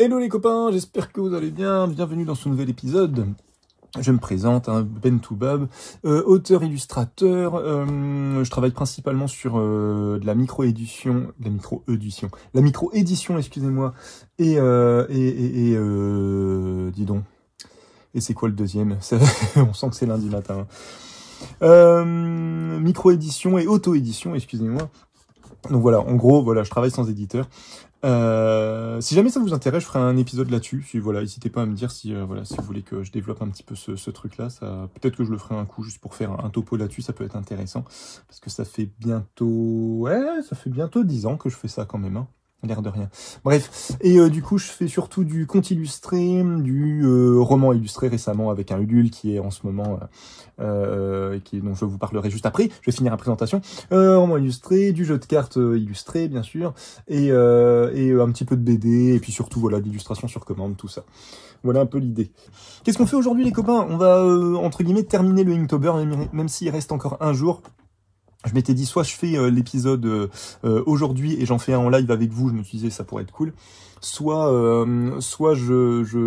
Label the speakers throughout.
Speaker 1: Hello les copains, j'espère que vous allez bien, bienvenue dans ce nouvel épisode. Je me présente, Ben Toubab, auteur-illustrateur, je travaille principalement sur de la micro-édition, la micro-édition, excusez-moi, et dis donc, et c'est quoi le deuxième? On sent que c'est lundi matin. Micro-édition et auto-édition, excusez-moi. Donc voilà, en gros, voilà, je travaille sans éditeur. Si jamais ça vous intéresse, je ferai un épisode là-dessus. Si, voilà, n'hésitez pas à me dire si, voilà, si vous voulez que je développe un petit peu ce truc-là. Peut-être que je le ferai un coup juste pour faire un topo là-dessus. Ça peut être intéressant parce que ça fait bientôt 10 ans que je fais ça quand même. Hein. L'air de rien. Bref, et du coup, je fais surtout du conte illustré, du roman illustré récemment avec un Ulule qui est en ce moment, dont je vous parlerai juste après. Je vais finir la présentation. Roman illustré, du jeu de cartes illustré, bien sûr, et un petit peu de BD, et puis surtout, voilà, d'illustration sur commande, tout ça. Voilà un peu l'idée. Qu'est-ce qu'on fait aujourd'hui, les copains? On va, entre guillemets, terminer le Inktober, même s'il reste encore un jour. Je m'étais dit, soit je fais l'épisode aujourd'hui et j'en fais un en live avec vous, je me suis dit ça pourrait être cool, soit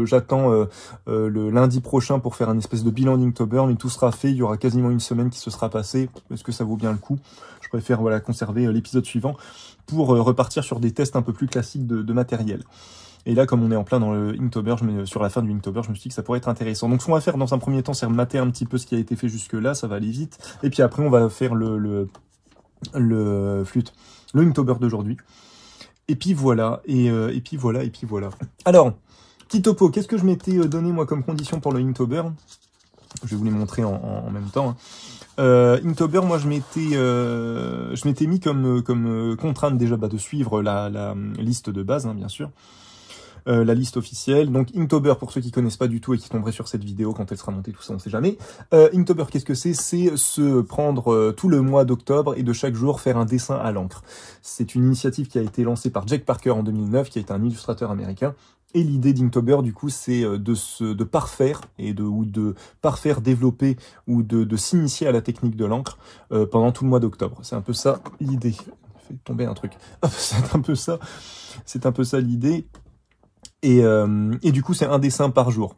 Speaker 1: j'attends le lundi prochain pour faire un espèce de bilan d'Inktober, mais tout sera fait, il y aura quasiment une semaine qui se sera passée, est-ce que ça vaut bien le coup? Je préfère voilà conserver l'épisode suivant pour repartir sur des tests un peu plus classiques de matériel. Et là, comme on est en plein dans le Inktober, sur la fin du Inktober, je me suis dit que ça pourrait être intéressant. Donc, ce qu'on va faire dans un premier temps, c'est remater un petit peu ce qui a été fait jusque-là, ça va aller vite. Et puis après, on va faire le Inktober d'aujourd'hui. Et puis voilà, et puis voilà. Alors, petit topo, qu'est-ce que je m'étais donné, moi, comme condition pour le Inktober? Je vais vous les montrer en même temps. Hein. Inktober, moi, je m'étais mis comme contrainte déjà de suivre la liste de base, hein, bien sûr. La liste officielle. Donc Inktober, pour ceux qui connaissent pas du tout et qui tomberaient sur cette vidéo quand elle sera montée, tout ça, on sait jamais. Inktober, qu'est-ce que c'est? C'est se prendre tout le mois d'octobre et de chaque jour faire un dessin à l'encre. C'est une initiative qui a été lancée par Jack Parker en 2009, qui est un illustrateur américain. Et l'idée d'Inktober, du coup, c'est de parfaire développer ou de s'initier à la technique de l'encre pendant tout le mois d'octobre. C'est un peu ça l'idée. Fait tomber un truc. C'est un peu ça l'idée. Et du coup, c'est un dessin par jour.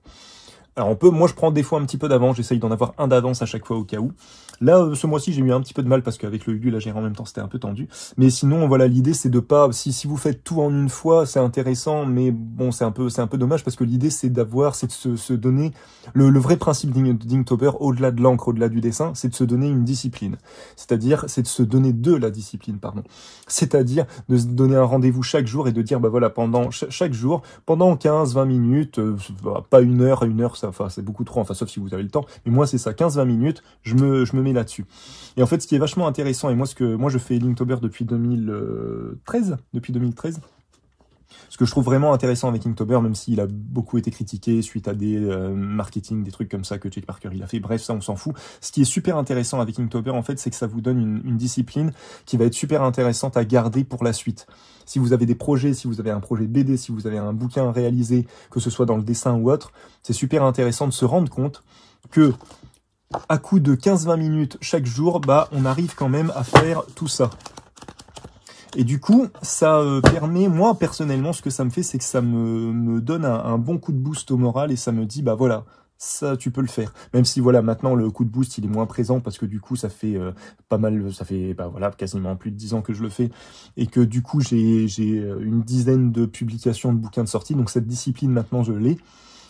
Speaker 1: Alors moi je prends des fois un petit peu d'avance, j'essaye d'en avoir un d'avance à chaque fois au cas où. Là, ce mois-ci, j'ai eu un petit peu de mal parce qu'avec le Ulule à gérer en même temps, c'était un peu tendu. Mais sinon, voilà, l'idée c'est de pas, si vous faites tout en une fois, c'est intéressant, mais bon, c'est un peu dommage parce que l'idée c'est de se donner, le vrai principe d'Inktober, au-delà de l'encre, au-delà du dessin, c'est de se donner une discipline. C'est de se donner de la discipline, pardon. C'est-à-dire de se donner un rendez-vous chaque jour et de dire, bah voilà, pendant chaque jour, pendant 15-20 minutes, pas une heure, ça, enfin, c'est beaucoup trop, enfin, sauf si vous avez le temps, mais moi, c'est ça, 15-20 minutes, je me mets là-dessus. Et en fait, ce qui est vachement intéressant, et moi, je fais l'Inktober depuis 2013. Ce que je trouve vraiment intéressant avec Inktober, même s'il a beaucoup été critiqué suite à des marketing, des trucs comme ça que Jack Parker il a fait, bref, ça on s'en fout. Ce qui est super intéressant avec Inktober, en fait, c'est que ça vous donne une discipline qui va être super intéressante à garder pour la suite. Si vous avez des projets, si vous avez un projet BD, si vous avez un bouquin réalisé, que ce soit dans le dessin ou autre, c'est super intéressant de se rendre compte que à coup de 15-20 minutes chaque jour, bah on arrive quand même à faire tout ça. Et du coup, ça permet, moi personnellement, ce que ça me fait, c'est que ça me donne un bon coup de boost au moral et ça me dit, bah voilà, ça tu peux le faire. Même si voilà, maintenant le coup de boost il est moins présent parce que du coup ça fait bah voilà, quasiment plus de 10 ans que je le fais et que du coup j'ai une dizaine de publications de bouquins de sortie, donc cette discipline maintenant je l'ai.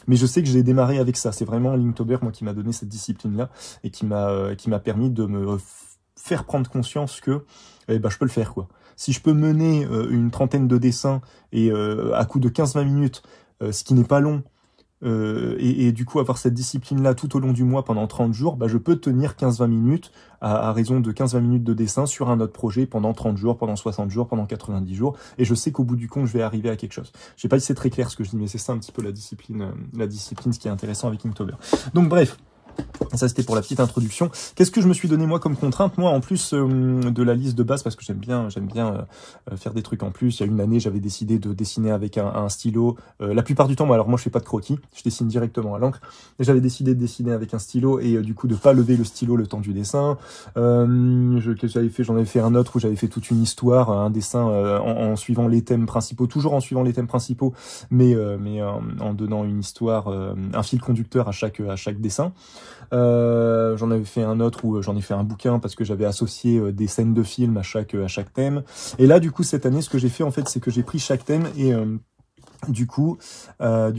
Speaker 1: Mais je sais que j'ai démarré avec ça. C'est vraiment l'Inktober, moi, qui m'a donné cette discipline-là et qui m'a permis de me faire prendre conscience que je peux le faire, quoi. Si je peux mener une trentaine de dessins et à coup de 15-20 minutes, ce qui n'est pas long, et du coup avoir cette discipline-là tout au long du mois pendant 30 jours, bah, je peux tenir 15-20 minutes à raison de 15-20 minutes de dessin sur un autre projet pendant 30 jours, pendant 60 jours, pendant 90 jours, et je sais qu'au bout du compte, je vais arriver à quelque chose. Je sais pas si c'est très clair ce que je dis, mais c'est ça un petit peu la discipline, ce qui est intéressant avec Inktober. Donc bref, Ça, c'était pour la petite introduction. Qu'est-ce que je me suis donné, moi, comme contrainte? Moi, en plus de la liste de base, parce que j'aime bien faire des trucs en plus. Il y a une année, j'avais décidé de dessiner avec un stylo. La plupart du temps, moi, alors moi, je fais pas de croquis. Je dessine directement à l'encre. Et j'avais décidé de dessiner avec un stylo et du coup, de pas lever le stylo le temps du dessin. J'en avais fait un autre où j'avais fait toute une histoire, un dessin en suivant les thèmes principaux, toujours en suivant les thèmes principaux, mais en donnant une histoire, un fil conducteur à chaque dessin. J'en avais fait un autre où j'en ai fait un bouquin parce que j'avais associé des scènes de film à chaque thème. Et là, du coup, cette année, ce que j'ai fait, en fait, c'est que j'ai pris chaque thème et du coup, je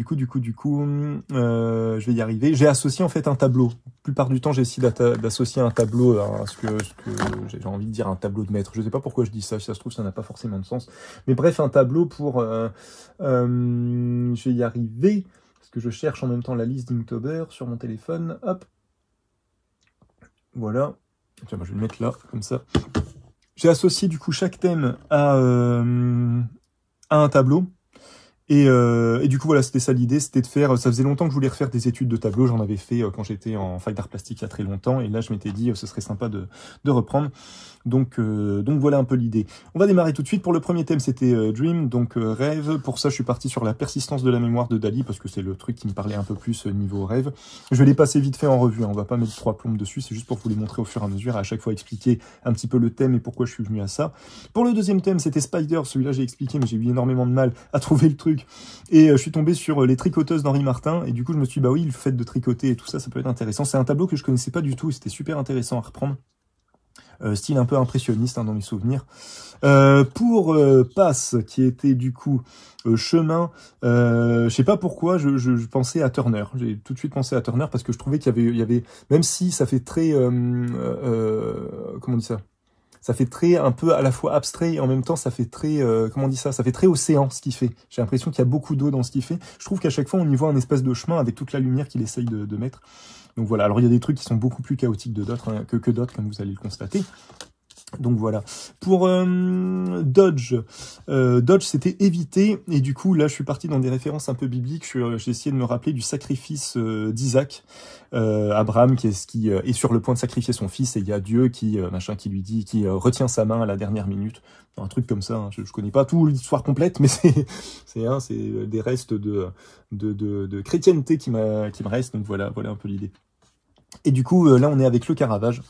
Speaker 1: vais y arriver. J'ai associé en fait un tableau. La plupart du temps, j'ai essayé d'associer un tableau à ce que j'ai envie de dire un tableau de maître. Je sais pas pourquoi je dis ça. Si ça se trouve, ça n'a pas forcément de sens. Mais bref, un tableau pour. Je vais y arriver parce que je cherche en même temps la liste d'Inktober sur mon téléphone. Hop. Voilà. Tiens, je vais le mettre là, comme ça. J'ai associé du coup chaque thème à un tableau. Et du coup, voilà, c'était ça l'idée, c'était de faire... Ça faisait longtemps que je voulais refaire des études de tableau. J'en avais fait quand j'étais en fac d'art plastique il y a très longtemps. Et là, je m'étais dit, ce serait sympa de reprendre. Donc voilà un peu l'idée. On va démarrer tout de suite. Pour le premier thème, c'était Dream, donc rêve. Pour ça, je suis parti sur la persistance de la mémoire de Dali, parce que c'est le truc qui me parlait un peu plus niveau rêve. Je vais les passer vite fait en revue, hein. On va pas mettre 3 plombes dessus, c'est juste pour vous les montrer au fur et à mesure, et à chaque fois expliquer un petit peu le thème et pourquoi je suis venu à ça. Pour le deuxième thème, c'était Spider. Celui-là, j'ai expliqué, mais j'ai eu énormément de mal à trouver le truc. Et je suis tombé sur les tricoteuses d'Henri Martin, et du coup, je me suis dit, bah oui, le fait de tricoter et tout ça, ça peut être intéressant. C'est un tableau que je connaissais pas du tout, et c'était super intéressant à reprendre. Style un peu impressionniste, hein, dans mes souvenirs. Pour Passe, qui était du coup chemin, je sais pas pourquoi, je pensais à Turner. J'ai tout de suite pensé à Turner parce que je trouvais qu'il y avait, même si ça fait très, comment on dit ça? Ça fait très un peu à la fois abstrait et en même temps ça fait très, comment on dit ça? Ça fait très océan ce qu'il fait. J'ai l'impression qu'il y a beaucoup d'eau dans ce qu'il fait. Je trouve qu'à chaque fois on y voit un espèce de chemin avec toute la lumière qu'il essaye de mettre. Donc voilà, alors il y a des trucs qui sont beaucoup plus chaotiques que d'autres, comme vous allez le constater. Donc voilà. Pour Dodge, c'était éviter, et du coup là je suis parti dans des références un peu bibliques. J'ai essayé de me rappeler du sacrifice d'Isaac, Abraham qui est sur le point de sacrifier son fils, et il y a Dieu qui lui dit, qui retient sa main à la dernière minute, un truc comme ça, hein. Je connais pas toute l'histoire complète, mais c'est des restes de chrétienté qui me restent. Donc voilà un peu l'idée. Et du coup là on est avec le Caravage.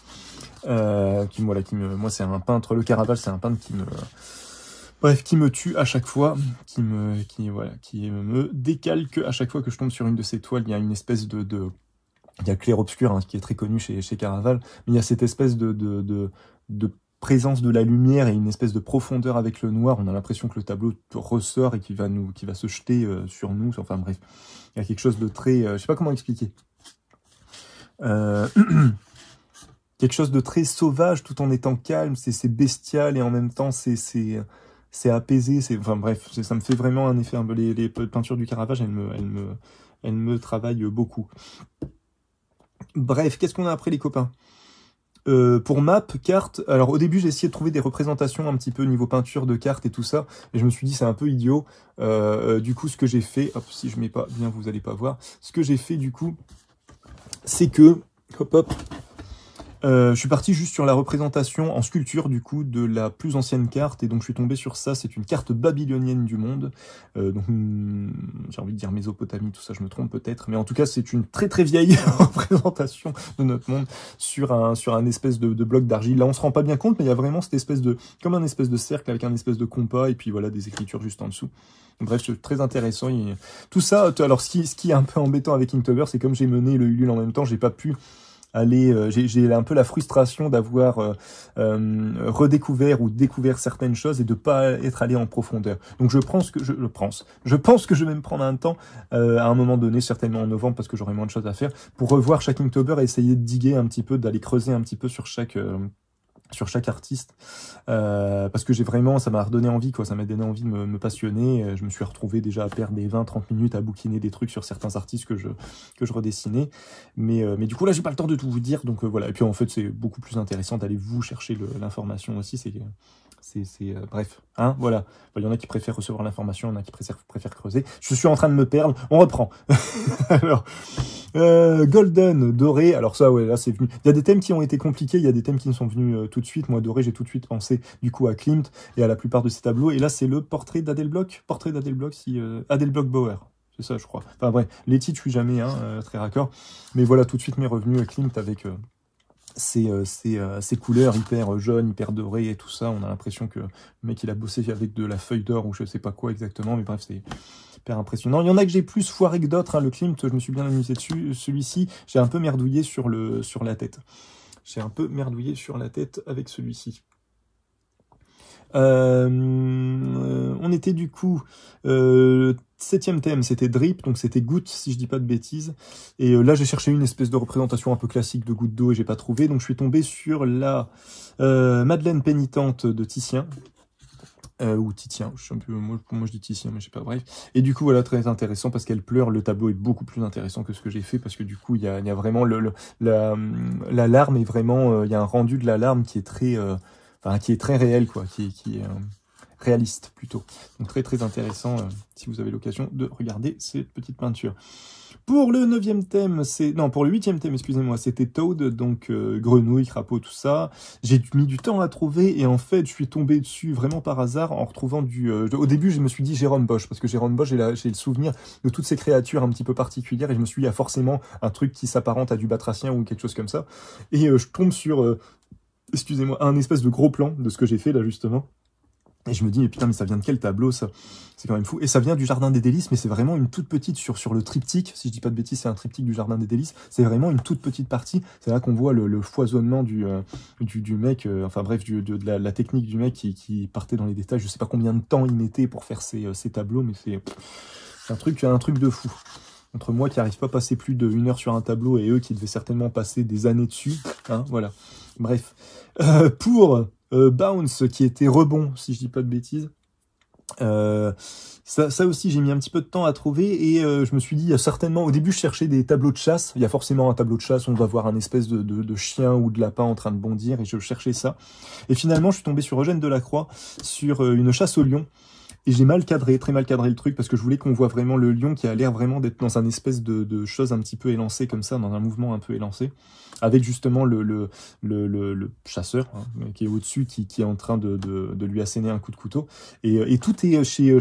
Speaker 1: Moi c'est un peintre, le Caravage c'est un peintre qui me tue à chaque fois, qui me décalque à chaque fois que je tombe sur une de ses toiles. Il y a une espèce il y a clair-obscur, hein, qui est très connu chez Caravage, mais il y a cette espèce de présence de la lumière et une espèce de profondeur avec le noir. On a l'impression que le tableau ressort et qui va se jeter sur nous. Enfin bref, il y a quelque chose de très, je sais pas comment expliquer. Quelque chose de très sauvage tout en étant calme, c'est bestial et en même temps c'est apaisé, enfin bref, ça me fait vraiment un effet. Les peintures du Caravage, elles me travaillent beaucoup. Bref, qu'est-ce qu'on a après les copains? Pour map, carte, alors au début j'ai essayé de trouver des représentations un petit peu niveau peinture de cartes et tout ça, et je me suis dit c'est un peu idiot. Du coup ce que j'ai fait, hop, si je mets pas bien vous allez pas voir, ce que j'ai fait du coup, c'est que, hop, je suis parti juste sur la représentation en sculpture du coup de la plus ancienne carte, et donc je suis tombé sur ça. C'est une carte babylonienne du monde, donc j'ai envie de dire Mésopotamie, tout ça je me trompe peut-être, mais en tout cas c'est une très très vieille représentation de notre monde sur un espèce de bloc d'argile. Là on se rend pas bien compte, mais il y a vraiment cette espèce comme un espèce de cercle avec un espèce de compas, et puis voilà des écritures juste en dessous. Bref, c'est très intéressant. Tout ça, alors ce qui est un peu embêtant avec Inktober, c'est comme j'ai mené le Ulule en même temps, j'ai pas pu j'ai un peu la frustration d'avoir redécouvert ou découvert certaines choses et de pas être allé en profondeur. Donc je pense que je vais me prendre un temps à un moment donné, certainement en novembre, parce que j'aurai moins de choses à faire, pour revoir chaque Inktober et essayer de diguer un petit peu, d'aller creuser un petit peu sur chaque artiste, parce que ça m'a redonné envie, quoi. Ça m'a donné envie de me passionner. Je me suis retrouvé déjà à perdre des 20-30 minutes à bouquiner des trucs sur certains artistes que je redessinais, mais du coup là j'ai pas le temps de tout vous dire, donc voilà. Et puis en fait c'est beaucoup plus intéressant d'aller vous chercher l'information aussi, Bref, hein, voilà. Il y en a qui préfèrent recevoir l'information, il y en a qui préfèrent creuser. Je suis en train de me perdre, on reprend. Alors, Golden, doré, alors ça, ouais, là, c'est venu. Il y a des thèmes qui ont été compliqués, il y a des thèmes qui me sont venus tout de suite. Moi, doré, j'ai tout de suite pensé, du coup, à Klimt et à la plupart de ses tableaux. Et là, c'est le portrait d'Adelbloch, Adelbloch Bauer. C'est ça, je crois. Enfin, bref, les titres, je suis jamais très raccord. Mais voilà, tout de suite, m'est revenu Klimt avec ces couleurs hyper jaunes, hyper dorées et tout ça. On a l'impression que le mec, il a bossé avec de la feuille d'or ou je sais pas quoi exactement. Mais bref, c'est hyper impressionnant. Il y en a que j'ai plus foiré que d'autres. Hein. Le Klimt, je me suis bien amusé dessus. Celui-ci, j'ai un peu merdouillé sur la tête. J'ai un peu merdouillé sur la tête avec celui-ci. On était du coup 7e thème, c'était drip, donc c'était goutte si je dis pas de bêtises. Et là j'ai cherché une espèce de représentation un peu classique de goutte d'eau et j'ai pas trouvé, donc je suis tombé sur la Madeleine pénitente de Titien. Ou Titien, je sais un peu, moi je dis Titien, mais je sais pas, bref. Et du coup, voilà, très intéressant parce qu'elle pleure, le tableau est beaucoup plus intéressant que ce que j'ai fait parce que du coup, il y a vraiment la larme est vraiment, il y a un rendu de la larme qui est très réel, quoi, qui est réaliste plutôt. Donc très très intéressant si vous avez l'occasion de regarder cette petite peinture. Pour le 9e thème, pour le 8e thème, excusez-moi, c'était Toad, donc grenouille, crapaud, tout ça. J'ai mis du temps à trouver et en fait, je suis tombé dessus vraiment par hasard en retrouvant au début, je me suis dit Jérôme Bosch, parce que Jérôme Bosch, j'ai le souvenir de toutes ces créatures un petit peu particulières et je me suis dit, il y a forcément un truc qui s'apparente à du batracien ou quelque chose comme ça. Et je tombe sur, excusez-moi, un espèce de gros plan de ce que j'ai fait là, justement. Et je me dis, mais putain, mais ça vient de quel tableau, ça? C'est quand même fou. Et ça vient du Jardin des Délices, mais c'est vraiment une toute petite sur le triptyque. Si je dis pas de bêtises, c'est un triptyque du Jardin des Délices. C'est vraiment une toute petite partie. C'est là qu'on voit le foisonnement du mec, enfin bref, de la technique du mec qui partait dans les détails. Je sais pas combien de temps il mettait pour faire ces tableaux, mais c'est un truc de fou. Entre moi qui n'arrive pas à passer plus d'1 heure sur un tableau et eux qui devaient certainement passer des années dessus. Hein, voilà. Bref. Pour Bounce, qui était rebond, si je dis pas de bêtises. Ça aussi, j'ai mis un petit peu de temps à trouver et je me suis dit, il y a certainement, au début, je cherchais des tableaux de chasse. Il y a forcément un tableau de chasse, on va voir un espèce de chien ou de lapin en train de bondir et je cherchais ça. Et finalement, je suis tombé sur Eugène Delacroix, sur une chasse au lion. Et j'ai très mal cadré le truc, parce que je voulais qu'on voit vraiment le lion qui a l'air vraiment d'être dans un espèce de chose un petit peu élancée comme ça, dans un mouvement un peu élancé, avec justement le chasseur hein, qui est au-dessus, qui est en train de lui asséner un coup de couteau. Et tout est chez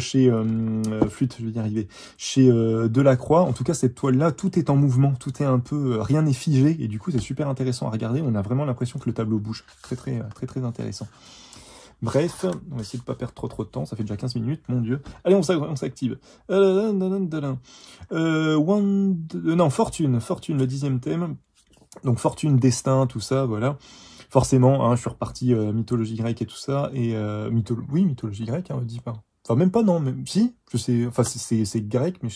Speaker 1: Flûte, je vais y arriver, chez Delacroix, en tout cas cette toile-là, tout est en mouvement, tout est un peu, rien n'est figé, et du coup c'est super intéressant à regarder, on a vraiment l'impression que le tableau bouge. Très intéressant. Bref, on va essayer de pas perdre trop de temps, ça fait déjà 15 minutes, mon dieu. Allez, on s'active. Fortune, le 10e thème. Donc fortune, destin, tout ça, voilà. Forcément, hein, je suis reparti mythologie grecque et tout ça, et mythologie grecque, on dit pas. Enfin, même pas, non, même si, je sais, enfin, c'est grec, mais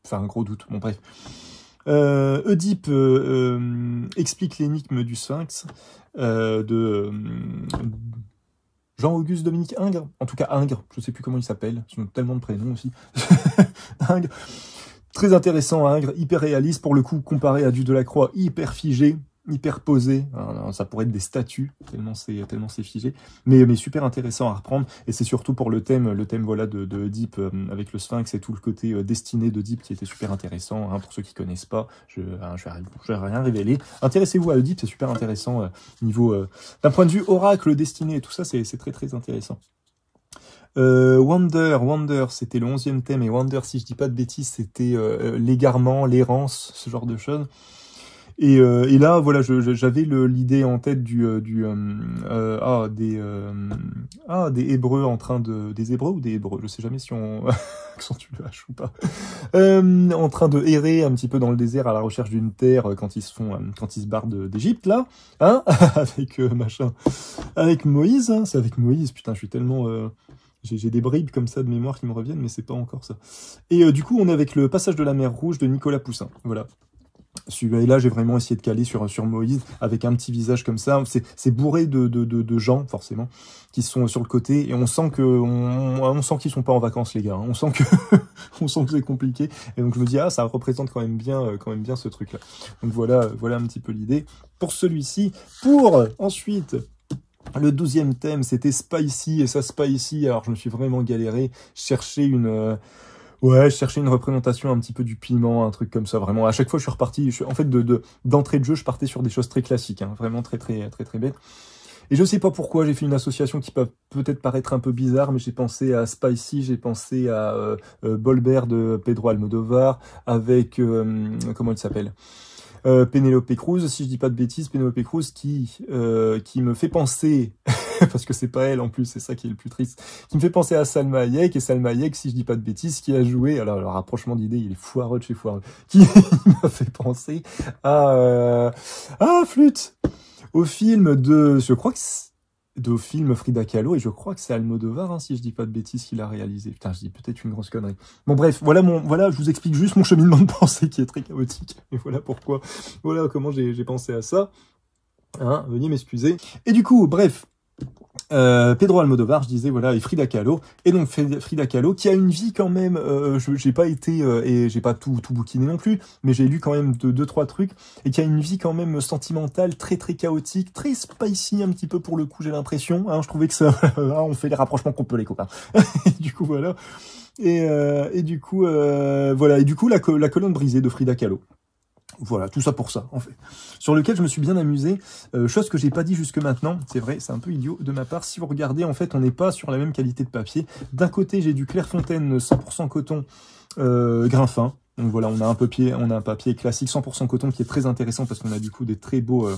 Speaker 1: enfin, un gros doute, bon, bref. Oedipe explique l'énigme du Sphinx de Jean-Auguste Dominique Ingres, en tout cas Ingres, je ne sais plus comment il s'appelle, ils ont tellement de prénoms aussi. Ingres, très intéressant Ingres, hyper réaliste pour le coup, comparé à du Delacroix, hyper figé, hyper posé, alors, ça pourrait être des statues, tellement c'est figé, mais super intéressant à reprendre, et c'est surtout pour le thème voilà de Oedipe avec le Sphinx et tout le côté destiné d'Oedipe qui était super intéressant, hein, pour ceux qui connaissent pas, je vais rien révéler, intéressez-vous à Oedipe, c'est super intéressant niveau d'un point de vue oracle, destinée et tout ça, c'est très intéressant. Wonder, c'était le 11e thème, et Wonder, si je dis pas de bêtises, c'était l'égarement, l'errance, ce genre de choses. Et là, voilà, j'avais l'idée en tête des Hébreux en train des Hébreux ou des Hébreux, je sais jamais si on accentue le H ou pas, en train de errer un petit peu dans le désert à la recherche d'une terre quand ils se barrent d'Égypte là, hein, avec Moïse, hein, c'est avec Moïse, putain, je suis tellement j'ai des bribes comme ça de mémoire qui me reviennent, mais c'est pas encore ça. Et du coup, on est avec le passage de la mer Rouge de Nicolas Poussin, voilà. Celui-là, j'ai vraiment essayé de caler sur Moïse, avec un petit visage comme ça. C'est bourré de gens, forcément, qui sont sur le côté, et on sent qu'ils sont pas en vacances, les gars. Hein. On sent que c'est compliqué. Et donc je me dis, ça représente quand même bien ce truc-là. Donc voilà un petit peu l'idée. Pour celui-ci, pour ensuite Le 12e thème, c'était Spicy, et ça, Spicy, alors je me suis vraiment galéré. Je cherchais ouais, je cherchais une représentation un petit peu du piment, un truc comme ça, vraiment. À chaque fois, je suis reparti, en fait, d'entrée de jeu, je partais sur des choses très classiques, hein, vraiment très, très, très, très bêtes. Et je sais pas pourquoi, j'ai fait une association qui peut peut-être paraître un peu bizarre, mais j'ai pensé à Spicy, j'ai pensé à Bolbert de Pedro Almodovar, avec, comment il s'appelle, Penélope Cruz, si je dis pas de bêtises, Penélope Cruz qui me fait penser, parce que c'est pas elle en plus, c'est ça qui est le plus triste, qui me fait penser à Salma Hayek, et Salma Hayek, si je dis pas de bêtises, qui a joué, alors le rapprochement d'idées, il est foireux de chez foireux, qui m'a fait penser à flûte, au film de, je crois que de film Frida Kahlo, et je crois que c'est Almodovar, hein, si je dis pas de bêtises, qu'il a réalisé. Putain, je dis peut-être une grosse connerie. Bon bref, voilà, je vous explique juste mon cheminement de pensée qui est très chaotique, et voilà pourquoi, voilà comment j'ai pensé à ça. Hein, veuillez m'excuser. Et du coup, bref, Pedro Almodovar, je disais, voilà, et Frida Kahlo. Et donc Frida Kahlo, qui a une vie quand même, j'ai pas été, et j'ai pas tout bouquiné non plus, mais j'ai lu quand même deux, trois trucs, et qui a une vie quand même sentimentale, très très chaotique, très spicy un petit peu pour le coup, j'ai l'impression. Hein, je trouvais que ça, on fait les rapprochements qu'on peut, les copains. Et du coup, voilà. Et du coup, voilà. Et du coup, la colonne brisée de Frida Kahlo. Voilà, tout ça pour ça, en fait. Sur lequel je me suis bien amusé, chose que j'ai pas dit jusque maintenant, c'est vrai, c'est un peu idiot de ma part. Si vous regardez, en fait, on n'est pas sur la même qualité de papier. D'un côté, j'ai du Clairefontaine 100% coton, grain fin. Donc voilà, on a un papier classique 100% coton qui est très intéressant parce qu'on a du coup des très beaux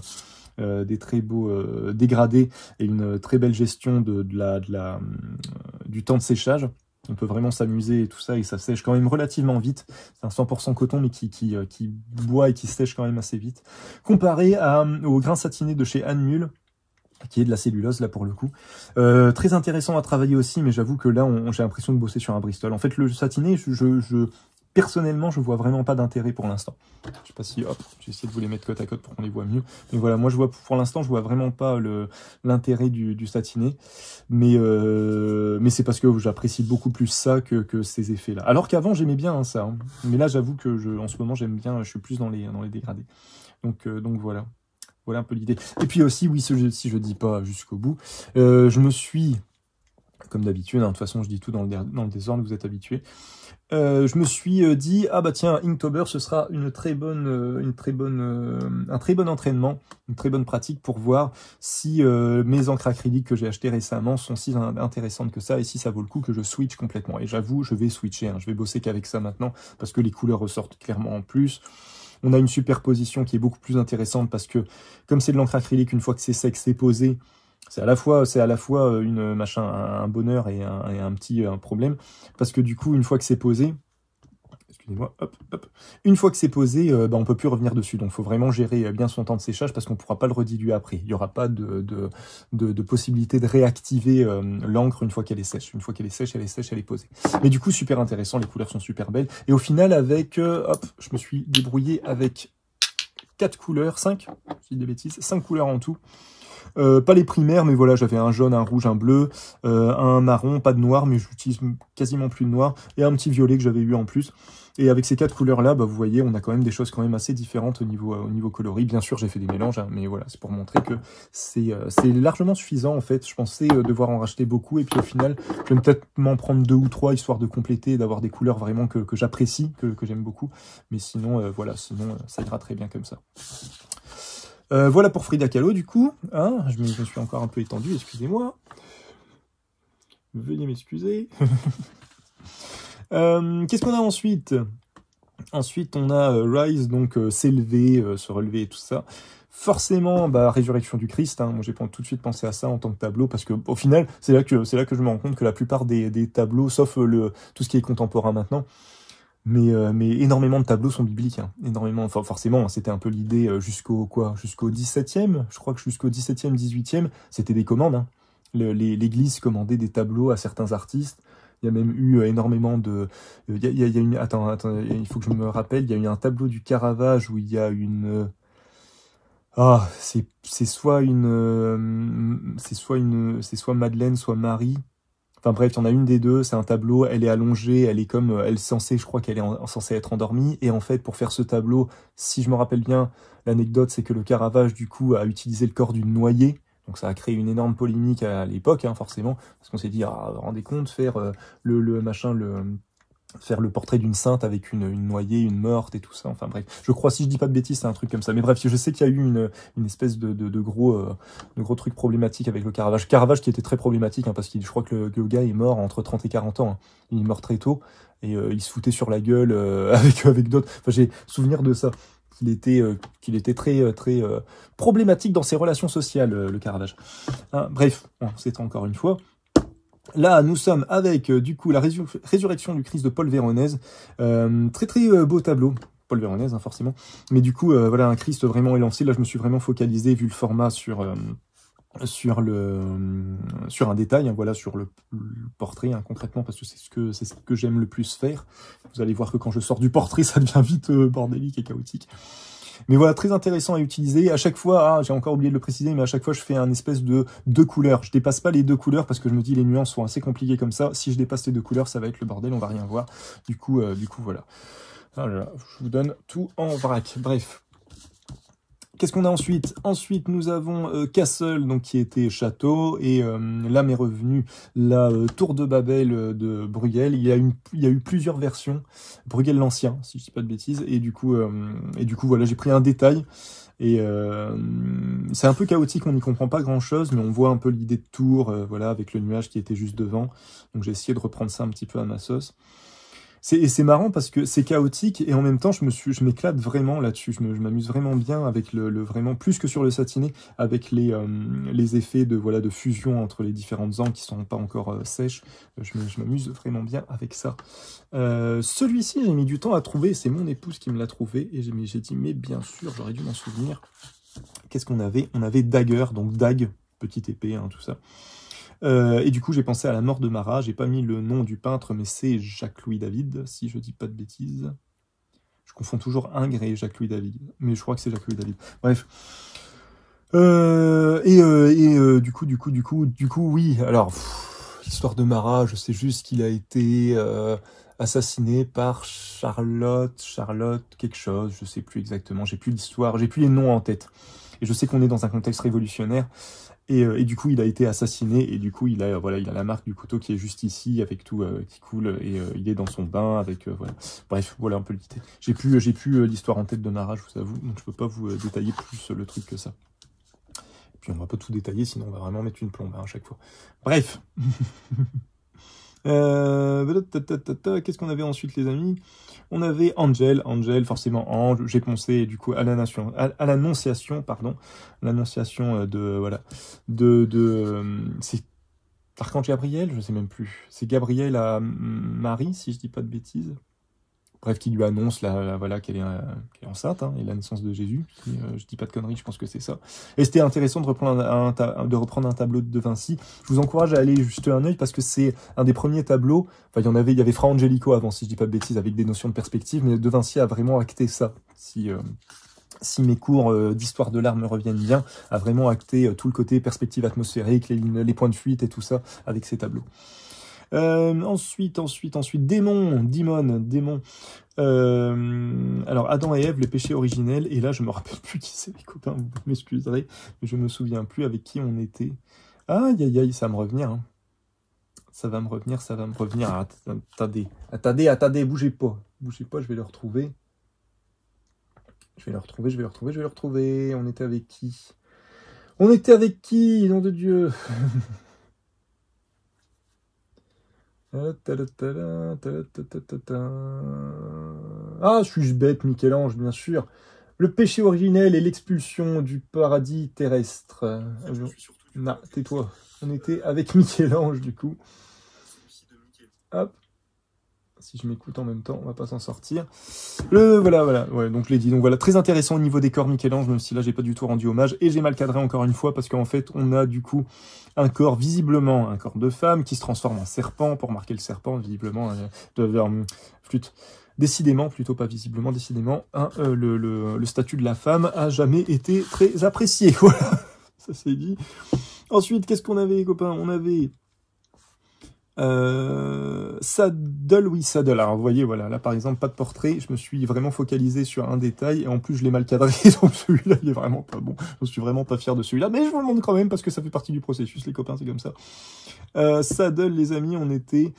Speaker 1: dégradés et une très belle gestion du temps de séchage. On peut vraiment s'amuser et tout ça, et ça sèche quand même relativement vite. C'est un 100% coton, mais qui boit et qui sèche quand même assez vite. Comparé au grain satiné de chez Anne Mule, qui est de la cellulose, là, pour le coup. Très intéressant à travailler aussi, mais j'avoue que là, j'ai l'impression de bosser sur un Bristol. En fait, le satiné, personnellement, je vois vraiment pas d'intérêt pour l'instant. Je sais pas si, hop, j'ai essayé de vous les mettre côte à côte pour qu'on les voit mieux. Mais voilà, moi, pour l'instant, je vois vraiment pas l'intérêt du satiné. Mais c'est parce que j'apprécie beaucoup plus ça que ces effets-là. Alors qu'avant, j'aimais bien hein, ça. Hein. Mais là, j'avoue que en ce moment, j'aime bien, je suis plus dans les dégradés. Donc voilà. Voilà un peu l'idée. Et puis aussi, oui, si je dis pas jusqu'au bout, je me suis, comme d'habitude, hein, de toute façon, je dis tout dans le désordre, vous êtes habitués. Je me suis dit, ah bah tiens, Inktober, ce sera un très bon entraînement, une très bonne pratique pour voir si mes encres acryliques que j'ai achetées récemment sont si intéressantes que ça, et si ça vaut le coup que je switch complètement. Et j'avoue, je vais switcher, hein, je vais bosser qu'avec ça maintenant, parce que les couleurs ressortent clairement en plus. On a une superposition qui est beaucoup plus intéressante, parce que comme c'est de l'encre acrylique, une fois que c'est sec, c'est posé, c'est à la fois un bonheur et un petit problème, parce que du coup, une fois que c'est posé, excusez-moi, hop, une fois que c'est posé, on peut plus revenir dessus. Donc, il faut vraiment gérer bien son temps de séchage, parce qu'on pourra pas le rediluer après. Il y aura pas de possibilité de réactiver l'encre une fois qu'elle est sèche. Une fois qu'elle est sèche, elle est posée. Mais du coup, super intéressant, les couleurs sont super belles. Et au final, je me suis débrouillé avec 4 couleurs, 5, je dis des bêtises, 5 couleurs en tout. Pas les primaires, mais voilà, j'avais un jaune, un rouge, un bleu, un marron, pas de noir, mais j'utilise quasiment plus de noir, et un petit violet que j'avais eu en plus. Et avec ces 4 couleurs-là, vous voyez, on a quand même des choses quand même assez différentes au niveau coloris. Bien sûr, j'ai fait des mélanges, hein, mais voilà, c'est pour montrer que c'est largement suffisant, en fait. Je pensais devoir en racheter beaucoup, et puis au final, je vais peut-être m'en prendre 2 ou 3, histoire de compléter et d'avoir des couleurs vraiment que j'apprécie, que j'aime beaucoup. Mais sinon, voilà, ça ira très bien comme ça. Voilà pour Frida Kahlo, du coup. Hein, je me suis encore un peu étendu, excusez-moi. Veuillez m'excuser. Qu'est-ce qu'on a ensuite? Ensuite, on a Rise, donc s'élever, se relever et tout ça. Forcément, Résurrection du Christ. Hein, moi, j'ai tout de suite pensé à ça en tant que tableau, parce que au final, c'est là que je me rends compte que la plupart des tableaux, sauf tout ce qui est contemporain maintenant, mais énormément de tableaux sont bibliques, hein. Énormément, enfin forcément, c'était un peu l'idée jusqu'au 17e, je crois que jusqu'au 17e, 18e, c'était des commandes, hein. L'Église commandait des tableaux à certains artistes. Il y a même eu énormément de... Il y a une... Attends, il faut que je me rappelle, il y a eu un tableau du Caravage où il y a une... c'est soit Madeleine, soit Marie. Enfin bref, il y en a une des deux, c'est un tableau, elle est allongée, je crois qu'elle est censée être endormie, et en fait, pour faire ce tableau, si je me rappelle bien, l'anecdote, c'est que le Caravage, du coup, a utilisé le corps d'une noyée, Donc ça a créé une énorme polémique à l'époque, hein, forcément, parce qu'on s'est dit, ah, vous vous rendez compte, faire faire le portrait d'une sainte avec une noyée, une morte et tout ça. Enfin bref, je crois, si je dis pas de bêtises, c'est un truc comme ça. Mais bref, je sais qu'il y a eu une espèce de gros truc problématique avec le Caravage. Caravage qui était très problématique, hein, parce que je crois que le gars est mort entre 30 et 40 ans. Hein. Il est mort très tôt et il se foutait sur la gueule avec d'autres. Enfin, j'ai souvenir de ça. Qu'il était très problématique dans ses relations sociales, le Caravage. Hein, bref, bon, c'est encore une fois. Là, nous sommes avec, du coup, la résurrection du Christ de Paul Véronèse. Très beau tableau. Paul Véronèse, hein, forcément. Mais du coup, voilà, un Christ vraiment élancé. Là, je me suis vraiment focalisé, vu le format, sur un détail, hein, voilà, sur le portrait, hein, concrètement, parce que c'est ce que j'aime le plus faire. Vous allez voir que quand je sors du portrait, ça devient vite bordélique et chaotique. Mais voilà, très intéressant à utiliser. À chaque fois, j'ai encore oublié de le préciser, mais à chaque fois, je fais un espèce de 2 couleurs. Je dépasse pas les 2 couleurs parce que je me dis les nuances sont assez compliquées comme ça. Si je dépasse les 2 couleurs, ça va être le bordel, on va rien voir. Du coup, voilà. Alors, je vous donne tout en vrac. Bref. Qu'est-ce qu'on a ensuite? Ensuite, nous avons Castle, donc qui était château, et là m'est revenue la tour de Babel de Bruegel. Il y a eu plusieurs versions. Bruegel l'ancien, si je dis pas de bêtises, et du coup voilà, j'ai pris un détail. Et c'est un peu chaotique, on n'y comprend pas grand-chose, mais on voit un peu l'idée de tour, voilà, avec le nuage qui était juste devant. Donc j'ai essayé de reprendre ça un petit peu à ma sauce. C'est marrant parce que c'est chaotique et en même temps je m'éclate vraiment là-dessus. Je m'amuse vraiment bien avec le vraiment plus que sur le satiné, avec les effets de fusion entre les différentes encres qui sont pas encore sèches. Je m'amuse vraiment bien avec ça. Celui-ci j'ai mis du temps à trouver. C'est mon épouse qui me l'a trouvé et j'ai dit mais bien sûr j'aurais dû m'en souvenir. Qu'est-ce qu'on avait? On avait Dagger, donc Dag, petite épée, hein, tout ça. Et du coup, j'ai pensé à la mort de Marat. J'ai pas mis le nom du peintre, mais c'est Jacques-Louis David, si je dis pas de bêtises. Je confonds toujours Ingres et Jacques-Louis David, mais je crois que c'est Jacques-Louis David. Bref. Du coup, oui. Alors, l'histoire de Marat, je sais juste qu'il a été assassiné par Charlotte quelque chose. Je sais plus exactement. J'ai plus l'histoire, j'ai plus les noms en tête. Et je sais qu'on est dans un contexte révolutionnaire. Et du coup, il a été assassiné, et du coup, il a la marque du couteau qui est juste ici, avec tout qui coule, et il est dans son bain, avec, voilà. Bref, voilà un peu l'idée. J'ai plus l'histoire en tête de Nara, je vous avoue, donc je peux pas vous détailler plus le truc que ça. Et puis on va pas tout détailler, sinon on va vraiment mettre une plombe à chaque fois. Bref. Qu'est-ce qu'on avait ensuite, les amis? On avait Angel, forcément Ange. J'ai pensé du coup à l'annonciation, pardon, l'annonciation c'est Archange Gabriel, je sais même plus. C'est Gabriel à Marie, si je dis pas de bêtises. Bref, qui lui annonce qu'elle est enceinte, hein, et la naissance de Jésus. Je dis pas de conneries, je pense que c'est ça. Et c'était intéressant de reprendre un tableau de Vinci. Je vous encourage à aller jeter un œil parce que c'est un des premiers tableaux. Enfin, il y avait Fra Angelico avant, si je dis pas de bêtises, avec des notions de perspective, mais de Vinci a vraiment acté ça. Si mes cours d'histoire de l'art me reviennent bien, a vraiment acté tout le côté perspective atmosphérique, les points de fuite et tout ça avec ces tableaux. Ensuite, démon. Alors, Adam et Ève, le péché originel. Et là, je me rappelle plus qui c'est, les copains, vous m'excuserez, mais je me souviens plus avec qui on était. Aïe, ça va me revenir. Hein. Ça va me revenir. Ah, attendez, bougez pas, je vais le retrouver. On était avec qui? Nom de Dieu. Ah, suis-je bête, Michel-Ange, bien sûr. Le péché originel et l'expulsion du paradis terrestre. Non, tais-toi. On était avec Michel-Ange, du coup. Hop. Si je m'écoute en même temps, on va pas s'en sortir. Voilà. Ouais, donc je l'ai dit. Donc voilà, très intéressant au niveau des corps Michel-Ange, même si là j'ai pas du tout rendu hommage. Et j'ai mal cadré encore une fois parce qu'en fait, on a du coup un corps, visiblement un corps de femme qui se transforme en serpent pour marquer le serpent, visiblement flûte. Décidément, plutôt pas visiblement, décidément, le statut de la femme a jamais été très apprécié. Voilà, ça c'est dit. Ensuite, qu'est-ce qu'on avait, les copains? On avait Saddle, oui, Saddle. Alors, vous voyez, voilà, là, par exemple, pas de portrait. Je me suis vraiment focalisé sur un détail. Et en plus, je l'ai mal cadré. Donc, celui-là, il est vraiment pas bon. Je suis vraiment pas fier de celui-là. Mais je vous le montre quand même parce que ça fait partie du processus, les copains, c'est comme ça. Saddle, les amis, on était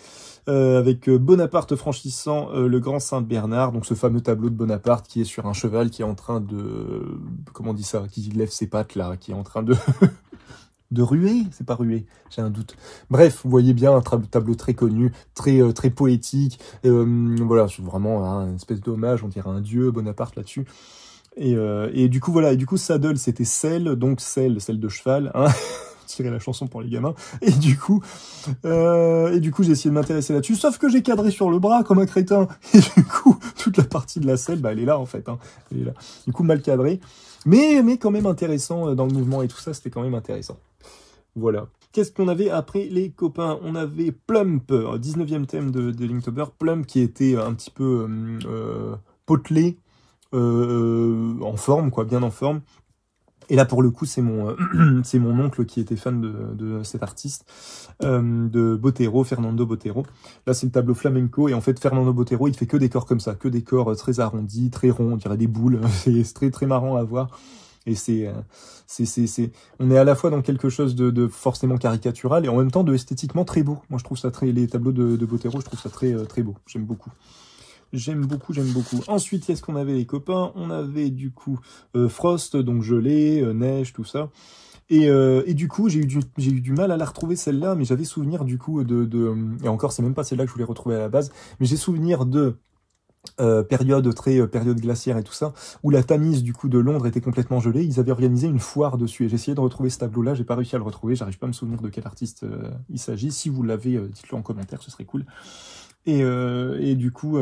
Speaker 1: avec Bonaparte franchissant le Grand Saint-Bernard. Donc, ce fameux tableau de Bonaparte qui est sur un cheval qui est en train de... Comment on dit ça? Qui lève ses pattes, là. Qui est en train de... De ruer, c'est pas ruer, j'ai un doute. Bref, vous voyez bien un tableau très connu, très poétique. Voilà, c'est vraiment une espèce d'hommage, on dirait un dieu, Bonaparte là-dessus. Et du coup voilà, et du coup Saddle c'était selle, donc selle de cheval, hein. Tirer la chanson pour les gamins. Et du coup j'ai essayé de m'intéresser là-dessus, sauf que j'ai cadré sur le bras comme un crétin. Et du coup, toute la partie de la selle, bah elle est là en fait, hein. Elle est là. Du coup mal cadré, mais quand même intéressant dans le mouvement et tout ça, c'était quand même intéressant. Voilà. Qu'est-ce qu'on avait après les copains? On avait Plump, 19e thème de Linktober, Plump qui était un petit peu potelé, en forme, quoi, bien en forme. Et là, pour le coup, c'est mon oncle qui était fan de cet artiste, de Botero, Fernando Botero. Là, c'est le tableau flamenco. Et en fait, Fernando Botero, il fait que des corps comme ça, que des corps très arrondis, très ronds, on dirait des boules. C'est très, très marrant à voir. Et on est à la fois dans quelque chose de forcément caricatural et en même temps de esthétiquement très beau. Moi, je trouve ça les tableaux de Botero, je trouve ça très, très beau. J'aime beaucoup. J'aime beaucoup. Ensuite, qu'est-ce qu'on avait les copains? On avait du coup Frost, donc gelée, neige, tout ça. Et du coup, j'ai eu du mal à la retrouver celle-là, mais j'avais souvenir du coup et encore, c'est même pas celle-là que je voulais retrouver à la base, mais j'ai souvenir de période glaciaire et tout ça, où la Tamise du coup de Londres était complètement gelée. Ils avaient organisé une foire dessus et j'ai essayé de retrouver ce tableau-là, j'ai pas réussi à le retrouver, j'arrive pas à me souvenir de quel artiste il s'agit. Si vous l'avez, dites-le en commentaire, ce serait cool. Et du coup,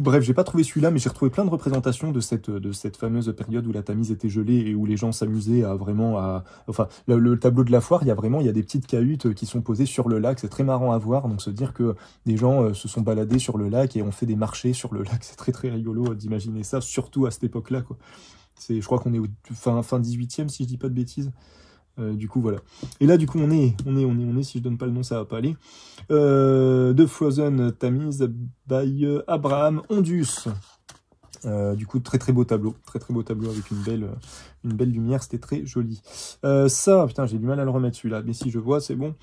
Speaker 1: bref, j'ai pas trouvé celui-là, mais j'ai retrouvé plein de représentations de cette fameuse période où la Tamise était gelée et où les gens s'amusaient enfin, le tableau de la foire, il y a des petites cahutes qui sont posées sur le lac, c'est très marrant à voir, donc se dire que des gens se sont baladés sur le lac et ont fait des marchés sur le lac, c'est très très rigolo d'imaginer ça, surtout à cette époque-là, quoi. Je crois qu'on est au fin 18e, si je dis pas de bêtises. Du coup, voilà. Et là, du coup, on est, si je donne pas le nom, ça va pas aller. The Frozen Tamise by Abraham Ondus. Du coup, très très beau tableau. Très très beau tableau avec une belle lumière. C'était très joli. Ça, putain, j'ai du mal à le remettre celui-là. Mais si je vois, c'est bon.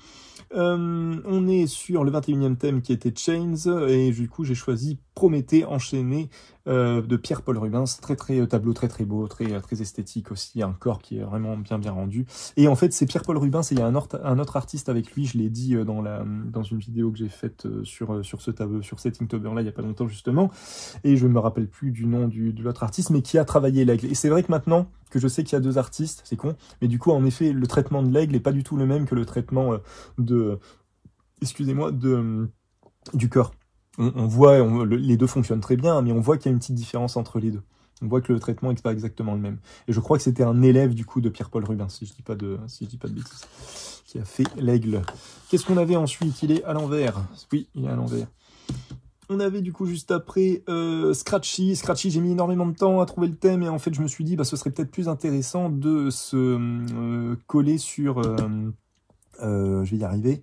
Speaker 1: On est sur le 21e thème qui était Chains. Et du coup, j'ai choisi Prométhée enchaîné de Pierre-Paul Rubens. Très tableau très très beau, très esthétique aussi. Un corps qui est vraiment bien rendu. Et en fait, c'est Pierre-Paul Rubens et il y a un autre artiste avec lui. Je l'ai dit dans une vidéo que j'ai faite sur ce tableau, sur cet Inktober-là, il y a pas longtemps justement. Et je me rappelle plus du nom de l'autre artiste, mais qui a travaillé l'aigle. Et c'est vrai que maintenant que je sais qu'il y a deux artistes, c'est con, mais du coup, en effet, le traitement de l'aigle est pas du tout le même que le traitement du corps. On voit, les deux fonctionnent très bien, mais on voit qu'il y a une petite différence entre les deux. On voit que le traitement n'est pas exactement le même. Et je crois que c'était un élève du coup de Pierre-Paul Rubens, si je dis pas de bêtises, qui a fait l'aigle. Qu'est-ce qu'on avait ensuite? Il est à l'envers. Oui, il est à l'envers. On avait du coup juste après Scratchy. Scratchy, j'ai mis énormément de temps à trouver le thème et en fait je me suis dit ce serait peut-être plus intéressant de se coller sur, je vais y arriver,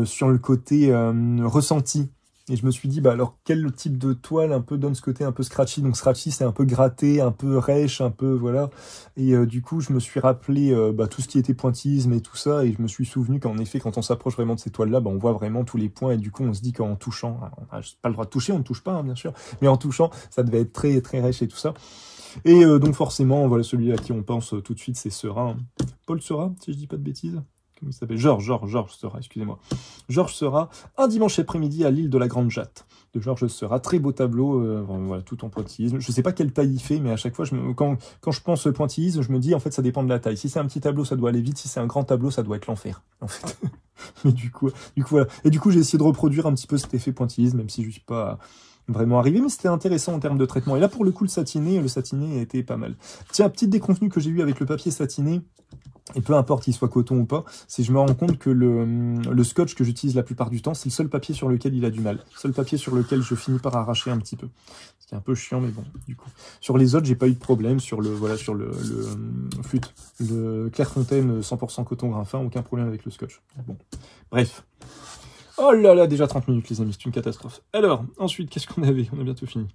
Speaker 1: sur le côté ressenti. Et je me suis dit, alors quel type de toile un peu donne ce côté un peu scratchy? Donc scratchy, c'est un peu gratté, un peu rêche, un peu, voilà. Et du coup, je me suis rappelé tout ce qui était pointillisme et tout ça, et je me suis souvenu qu'en effet, quand on s'approche vraiment de ces toiles-là, on voit vraiment tous les points, et du coup, on se dit qu'en touchant, on n'a pas le droit de toucher, on ne touche pas, hein, bien sûr, mais en touchant, ça devait être très, très rêche et tout ça. Et donc forcément, voilà, celui à qui on pense tout de suite, c'est Seurat. Paul Seurat, si je dis pas de bêtises. Comment il s'appelle? Georges Seurat, excusez-moi. Georges Seurat, un dimanche après-midi à l'île de la Grande Jatte, de Georges Seurat. Très beau tableau, voilà, tout en pointillisme. Je sais pas quelle taille il fait, mais à chaque fois, quand je pense pointillisme, je me dis, en fait, ça dépend de la taille. Si c'est un petit tableau, ça doit aller vite. Si c'est un grand tableau, ça doit être l'enfer, en fait. Mais du coup, voilà. Et du coup, j'ai essayé de reproduire un petit peu cet effet pointillisme, même si je suis pas vraiment arriver, mais c'était intéressant en termes de traitement. Et là, pour le coup, le satiné était pas mal. Tiens, petite déconvenue que j'ai eu avec le papier satiné, et peu importe qu'il soit coton ou pas, c'est que je me rends compte que le scotch que j'utilise la plupart du temps, c'est le seul papier sur lequel il a du mal. Le seul papier sur lequel je finis par arracher un petit peu. Ce qui est un peu chiant, mais bon, du coup. Sur les autres, j'ai pas eu de problème. Sur le flûte, le Clairefontaine 100% coton grain fin, aucun problème avec le scotch. Bon, bref. Oh là là, déjà 30 minutes, les amis, c'est une catastrophe. Alors, ensuite, qu'est-ce qu'on avait? On a bientôt fini.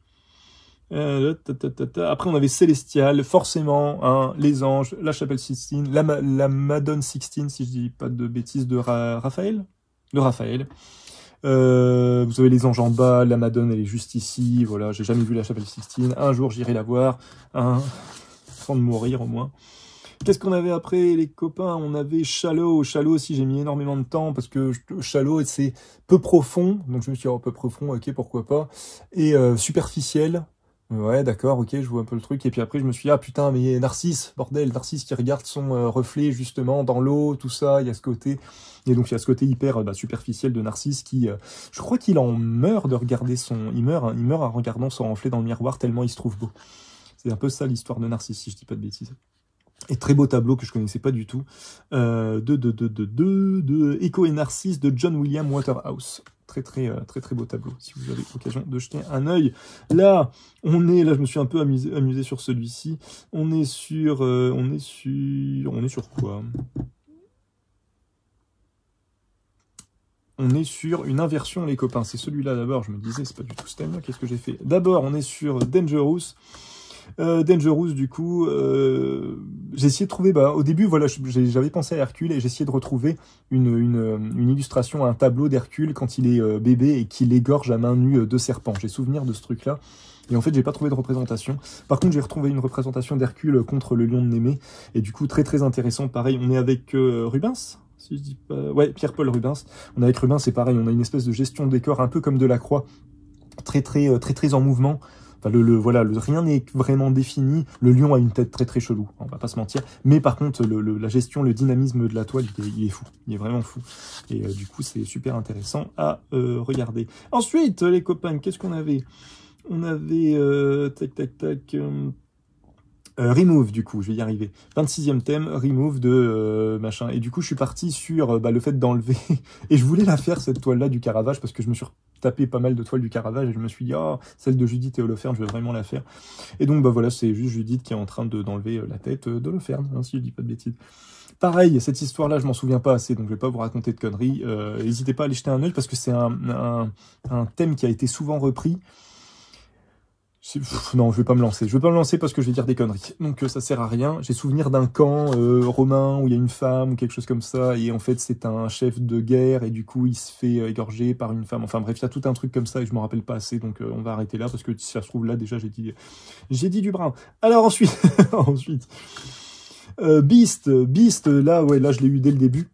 Speaker 1: Après, on avait Célestial, forcément, hein, les anges, la chapelle Sixtine, la Madone Sixtine, si je dis pas de bêtises, de Raphaël. De Raphaël. Vous savez, les anges en bas, la Madone, elle est juste ici. Voilà, j'ai jamais vu la chapelle Sixtine. Un jour, j'irai la voir, hein, sans de mourir au moins. Qu'est-ce qu'on avait après, les copains? On avait Shallow. Shallow aussi, j'ai mis énormément de temps parce que Shallow, c'est peu profond. Donc je me suis dit, oh, peu profond, ok, pourquoi pas. Et superficiel. Ouais, d'accord, ok, je vois un peu le truc. Et puis après, je me suis dit, ah putain, mais Narcisse, bordel, Narcisse qui regarde son reflet justement dans l'eau, tout ça, il y a ce côté. Et donc, il y a ce côté hyper superficiel de Narcisse qui, je crois qu'il en meurt de regarder son... Il meurt en regardant son reflet dans le miroir tellement il se trouve beau. C'est un peu ça l'histoire de Narcisse, si je dis pas de bêtises. Et très beau tableau que je connaissais pas du tout. De Echo et Narcisse de John William Waterhouse. Très beau tableau, si vous avez l'occasion de jeter un œil. Là, je me suis un peu amusé sur celui-ci. On est sur quoi? On est sur une inversion, les copains. C'est celui-là d'abord, je me disais, c'est pas du tout ce thème-là. Qu'est-ce que j'ai fait? D'abord, on est sur Dangerous. Dangerous, du coup, j'ai essayé de trouver, au début, voilà, j'avais pensé à Hercule et j'ai essayé de retrouver une illustration, un tableau d'Hercule quand il est bébé et qu'il égorge à main nue deux serpents. J'ai souvenir de ce truc-là. Et en fait, j'ai pas trouvé de représentation. Par contre, j'ai retrouvé une représentation d'Hercule contre le lion de Némée. Et du coup, très intéressant. Pareil, on est avec Rubens, si je dis pas... Ouais, Pierre-Paul Rubens. On est avec Rubens, c'est pareil, on a une espèce de gestion de décor un peu comme Delacroix. Très en mouvement. Enfin, voilà, rien n'est vraiment défini. Le lion a une tête très chelou, on va pas se mentir. Mais par contre, la gestion, le dynamisme de la toile, il est fou. Il est vraiment fou. Et du coup, c'est super intéressant à regarder. Ensuite, les copains, qu'est-ce qu'on avait? On avait... Remove, du coup, je vais y arriver. 26e thème, Remove de machin. Et du coup, je suis parti sur le fait d'enlever... Et je voulais la faire, cette toile-là, du Caravage, parce que je me suis tapé pas mal de toiles du Caravage, et je me suis dit, oh, celle de Judith et Holoferne, je vais vraiment la faire. Et donc, voilà, c'est juste Judith qui est en train d'enlever la tête d'Holoferne, hein, si je dis pas de bêtises. Pareil, cette histoire-là, je m'en souviens pas assez, donc je vais pas vous raconter de conneries. N'hésitez pas à aller jeter un œil, parce que c'est un thème qui a été souvent repris. Non, je vais pas me lancer. Je vais pas me lancer parce que je vais dire des conneries. Donc ça sert à rien. J'ai souvenir d'un camp romain où il y a une femme ou quelque chose comme ça, et en fait c'est un chef de guerre et du coup il se fait égorger par une femme. Enfin bref, il y a tout un truc comme ça et je me rappelle pas assez, donc on va arrêter là parce que si ça se trouve là déjà j'ai dit du brin. Alors ensuite, Beast, là je l'ai eu dès le début.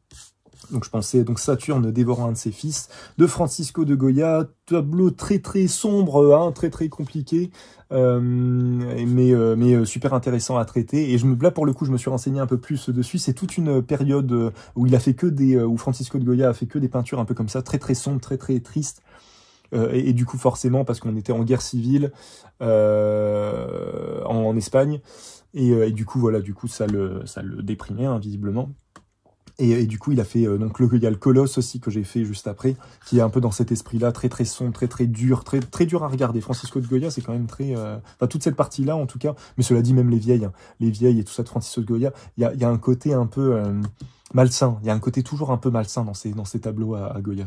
Speaker 1: Donc je pensais Saturne dévorant un de ses fils, de Francisco de Goya, tableau très sombre, hein, très compliqué, mais super intéressant à traiter. Et là pour le coup je me suis renseigné un peu plus dessus. C'est toute une période où il a fait où Francisco de Goya a fait que des peintures un peu comme ça, très sombres, très tristes. Et du coup forcément parce qu'on était en guerre civile en Espagne et du coup ça le déprimait hein, visiblement. Et du coup, il a fait il y a le Colosse aussi que j'ai fait juste après, qui est un peu dans cet esprit-là, très sombre, très dur, très dur à regarder. Francisco de Goya, c'est quand même toute cette partie-là en tout cas. Mais cela dit, même les vieilles et tout ça de Francisco de Goya, il y a un côté un peu malsain. Il y a un côté toujours un peu malsain dans ces tableaux à Goya.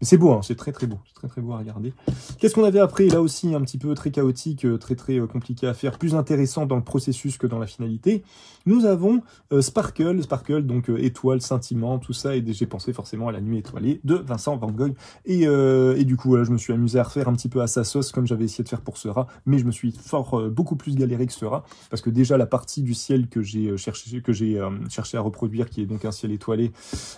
Speaker 1: Mais c'est beau, hein, c'est très beau, c'est très beau à regarder. Qu'est-ce qu'on avait après? Là aussi, un petit peu très chaotique, très compliqué à faire, plus intéressant dans le processus que dans la finalité. Nous avons Sparkle, donc étoile, scintillement, tout ça, et j'ai pensé forcément à La Nuit étoilée de Vincent Van Gogh. Et du coup, voilà, je me suis amusé à refaire un petit peu à sa sauce, comme j'avais essayé de faire pour Seurat, mais je me suis beaucoup plus galéré que Seurat, parce que déjà la partie du ciel que j'ai cherché à reproduire, qui est donc un ciel étoilé,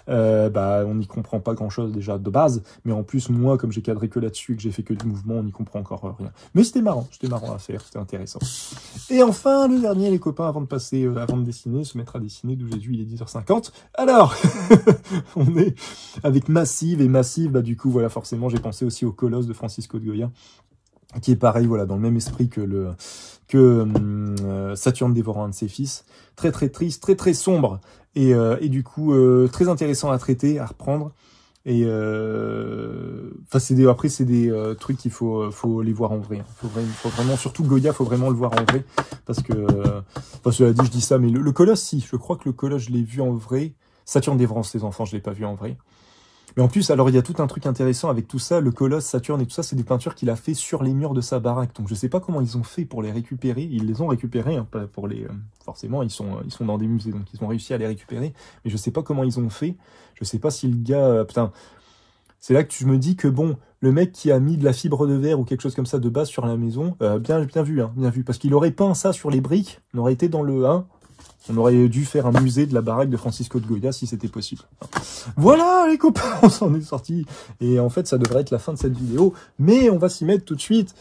Speaker 1: on n'y comprend pas grand-chose déjà de base, mais en plus, moi, comme j'ai cadré que là-dessus et que j'ai fait que du mouvement, on n'y comprend encore rien. Mais c'était marrant à faire, c'était intéressant. Et enfin, le dernier, les copains, avant de dessiner, se mettre à dessiner, d'où Jésus, il est 10h50. Alors, on est avec Massive, et Massive, du coup, voilà, forcément, j'ai pensé aussi au Colosse de Francisco de Goya. qui est pareil, voilà, dans le même esprit que Saturne dévorant un de ses fils. Très très triste, très très sombre, et du coup très intéressant à traiter, à reprendre. Et enfin, après c'est des trucs qu'il faut les voir en vrai. Faut vraiment, surtout Goya, faut vraiment le voir en vrai, parce que, enfin, cela dit, je dis ça, mais le Colosse, si, je crois que le Colosse, je l'ai vu en vrai. Saturne dévorant ses enfants, je l'ai pas vu en vrai. Mais en plus, alors il y a tout un truc intéressant avec tout ça, le Colosse, Saturne et tout ça, c'est des peintures qu'il a fait sur les murs de sa baraque. Donc je sais pas comment ils ont fait pour les récupérer. Ils les ont récupérés, hein, pas pour les. Forcément, ils sont dans des musées, donc ils ont réussi à les récupérer. Mais je sais pas comment ils ont fait. Je sais pas si le gars, putain. C'est là que je me dis que bon, le mec qui a mis de la fibre de verre ou quelque chose comme ça de base sur la maison, bien vu, hein, bien vu, parce qu'il aurait peint ça sur les briques, on aurait été dans le 1. On aurait dû faire un musée de la baraque de Francisco de Goya si c'était possible. Voilà les copains, on s'en est sortis. Et en fait, ça devrait être la fin de cette vidéo. Mais on va s'y mettre tout de suite.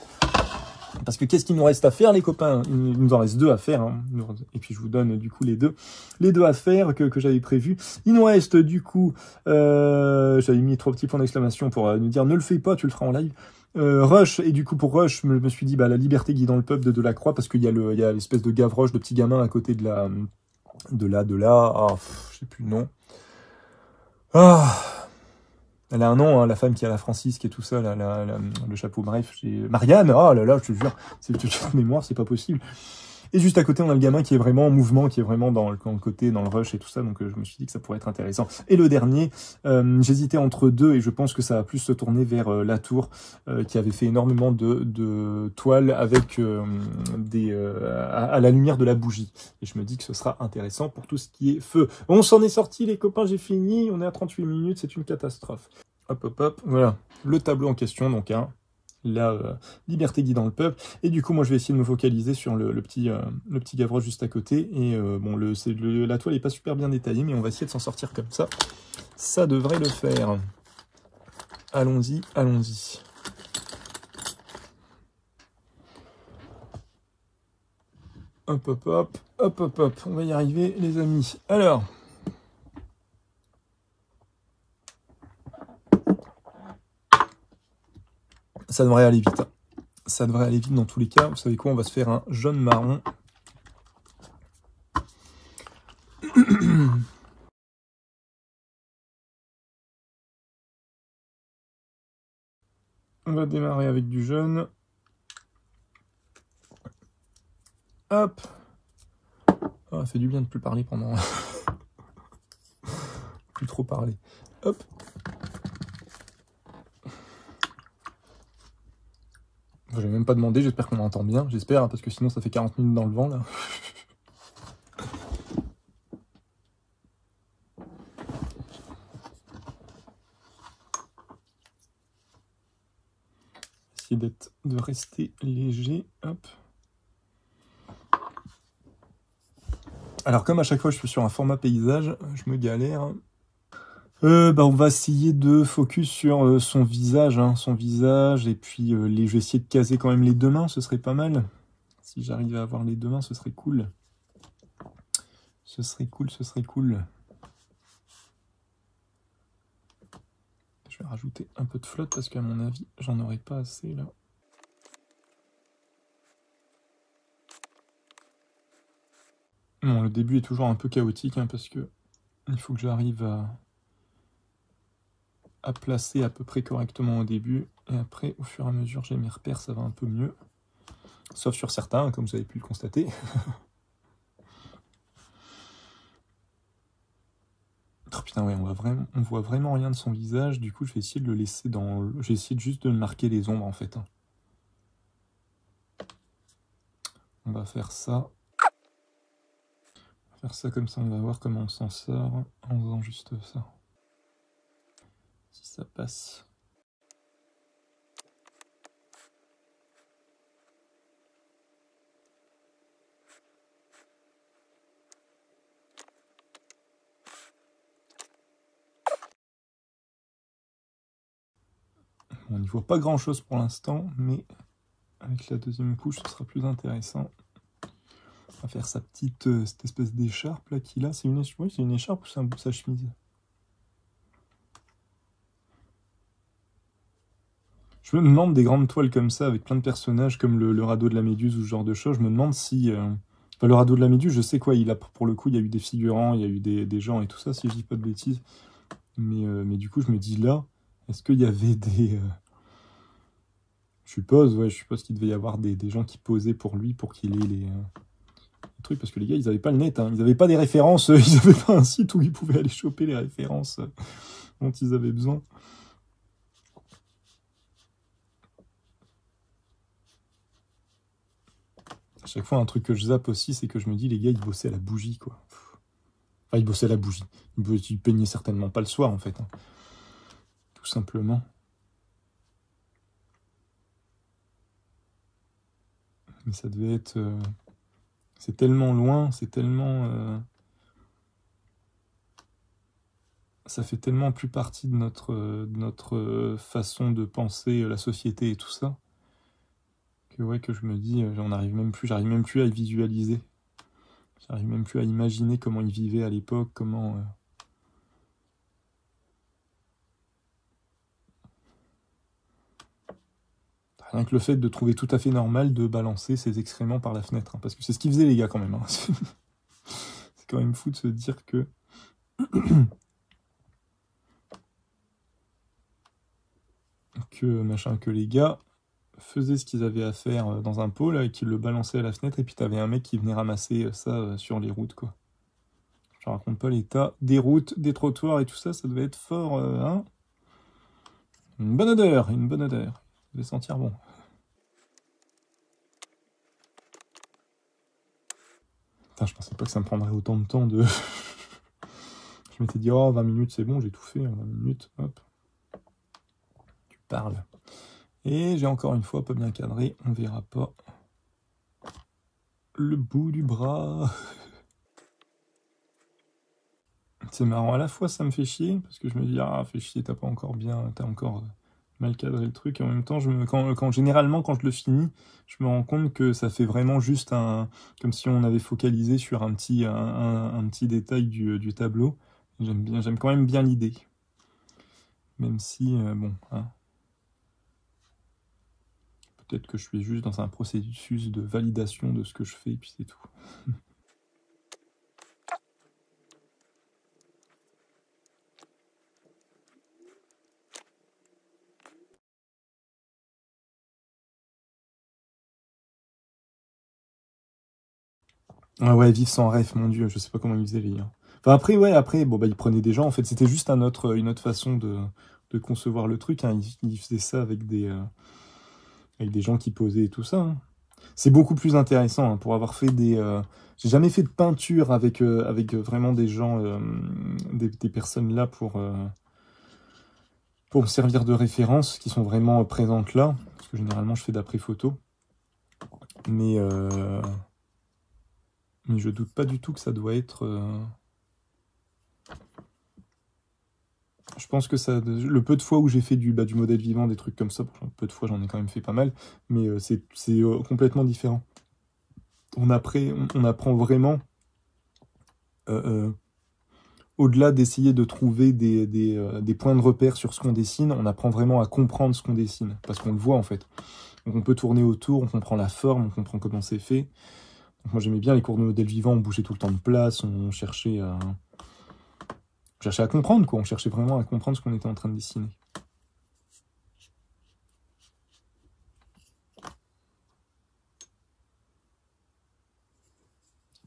Speaker 1: Parce que qu'est-ce qu'il nous reste à faire les copains? Il nous en reste 2 à faire. Hein. Et puis je vous donne du coup les deux à faire que j'avais prévus. Il nous reste du coup... j'avais mis 3 petits points d'exclamation pour nous dire ne le fais pas, tu le feras en live. Rush, et du coup pour Rush, je me suis dit bah la liberté guidant le peuple de Delacroix, parce qu'il y a l'espèce de Gavroche, de petit gamin à côté de là, je sais plus le nom. Elle a un nom, hein, la femme qui a la Francisque et tout ça, le chapeau, bref, Marianne, oh là là, je te jure, c'est toute mémoire, c'est pas possible. Et juste à côté, on a le gamin qui est vraiment en mouvement, qui est vraiment dans le côté, dans le rush et tout ça, donc je me suis dit que ça pourrait être intéressant. Et le dernier, j'hésitais entre 2, et je pense que ça va plus se tourner vers Latour, qui avait fait énormément de toiles avec à la lumière de la bougie. Et je me dis que ce sera intéressant pour tout ce qui est feu. On s'en est sorti les copains, j'ai fini, on est à 38 minutes, c'est une catastrophe. Hop, hop, hop, voilà, le tableau en question, donc la liberté guidant le peuple. Et du coup, moi, je vais essayer de me focaliser sur le petit Gavroche juste à côté. Et bon, la toile est pas super bien détaillée, mais on va essayer de s'en sortir comme ça. Ça devrait le faire. Allons-y, allons-y. Hop, hop, hop, hop, hop, hop. On va y arriver, les amis. Alors... ça devrait aller vite. Ça devrait aller vite dans tous les cas. Vous savez quoi, on va se faire un jaune-marron. On va démarrer avec du jaune. Hop. Oh, ça fait du bien de plus parler pendant... plus trop parler. Hop. Je vais même pas demander, j'espère qu'on m'entend bien. J'espère, hein, parce que sinon ça fait 40 minutes dans le vent, là. Essayer de rester léger. Hop. Alors, comme à chaque fois je suis sur un format paysage, je me galère. On va essayer de focus sur son visage, et puis je vais essayer de caser quand même les 2 mains, ce serait pas mal. Si j'arrive à avoir les 2 mains, ce serait cool. Ce serait cool, ce serait cool. Je vais rajouter un peu de flotte parce qu'à mon avis, j'en aurai pas assez là. Bon, le début est toujours un peu chaotique, hein, parce que il faut que j'arrive à placer à peu près correctement au début, et après, au fur et à mesure, j'ai mes repères, ça va un peu mieux. Sauf sur certains, comme vous avez pu le constater. Oh putain, ouais, on voit vraiment rien de son visage, du coup, je vais essayer de le laisser dans... Je vais essayer juste de marquer les ombres, en fait. On va faire ça. On va faire ça comme ça, on va voir comment on s'en sort en faisant juste ça. Si ça passe. On n'y voit pas grand chose pour l'instant, mais avec la deuxième couche, ce sera plus intéressant. On va faire sa petite, cette espèce d'écharpe là qu'il a. C'est une écharpe ou c'est un bout de sa chemise? Je me demande des grandes toiles comme ça, avec plein de personnages, comme le radeau de la Méduse ou ce genre de choses, je me demande si... Enfin, le radeau de la Méduse, je sais quoi, pour le coup, il y a eu des figurants, il y a eu des gens et tout ça, si je dis pas de bêtises. Mais du coup, je me dis là, est-ce qu'il y avait des... Je suppose qu'il devait y avoir des gens qui posaient pour lui, pour qu'il ait les trucs, parce que les gars, ils avaient pas le net, hein, ils avaient pas des références, ils avaient pas un site où ils pouvaient aller choper les références dont ils avaient besoin. À chaque fois, un truc que je zappe aussi, c'est que je me dis, les gars, ils bossaient à la bougie, quoi. Enfin, ils bossaient à la bougie. Ils peignaient certainement pas le soir, en fait. Hein. Tout simplement. Mais ça devait être... c'est tellement loin, c'est tellement... ça fait tellement plus partie de notre façon de penser la société et tout ça, que ouais, que je me dis, j'arrive même plus à y visualiser. J'arrive même plus à imaginer comment ils vivaient à l'époque, comment... Rien que le fait de trouver tout à fait normal de balancer ses excréments par la fenêtre. Hein, parce que c'est ce qu'ils faisaient les gars quand même. Hein. C'est quand même fou de se dire que... que les gars faisaient ce qu'ils avaient à faire dans un pot, là, et qu'ils le balançaient à la fenêtre, et puis t'avais un mec qui venait ramasser ça sur les routes, quoi. Je raconte pas l'état des routes, des trottoirs et tout ça, ça devait être fort, hein. Une bonne odeur, une bonne odeur. Ça devait sentir bon. Putain, je pensais pas que ça me prendrait autant de temps de... Je m'étais dit, oh, 20 minutes, c'est bon, j'ai tout fait, 20 minutes, hop. Tu parles. Et j'ai encore une fois pas bien cadré, on verra pas le bout du bras. C'est marrant, à la fois ça me fait chier, parce que je me dis, ah, fais chier, t'as encore mal cadré le truc, et en même temps, généralement, quand je le finis, je me rends compte que ça fait vraiment juste comme si on avait focalisé sur un petit détail du tableau. J'aime quand même bien l'idée. Même si, bon, hein, peut-être que je suis juste dans un processus de validation de ce que je fais, et puis c'est tout. Ah ouais, vivre sans ref, mon dieu, je sais pas comment ils faisaient les gars. Enfin après, bon bah ils prenaient des gens, en fait, c'était juste une autre façon de concevoir le truc, hein. Ils faisaient ça avec des gens qui posaient et tout ça. Hein. C'est beaucoup plus intéressant hein, pour avoir fait des. J'ai jamais fait de peinture avec vraiment des gens, des personnes là pour me servir de référence, qui sont vraiment présentes là, parce que généralement je fais d'après photo. Mais je doute pas du tout que ça doit être. Je pense que le peu de fois où j'ai fait du modèle vivant, des trucs comme ça, peu de fois j'en ai quand même fait pas mal, mais c'est complètement différent. On apprend vraiment, au-delà d'essayer de trouver des points de repère sur ce qu'on dessine, on apprend vraiment à comprendre ce qu'on dessine, parce qu'on le voit en fait. Donc on peut tourner autour, on comprend la forme, on comprend comment c'est fait. Donc moi j'aimais bien les cours de modèle vivant, on bougeait tout le temps de place, on cherchait à comprendre, quoi. On cherchait vraiment à comprendre ce qu'on était en train de dessiner.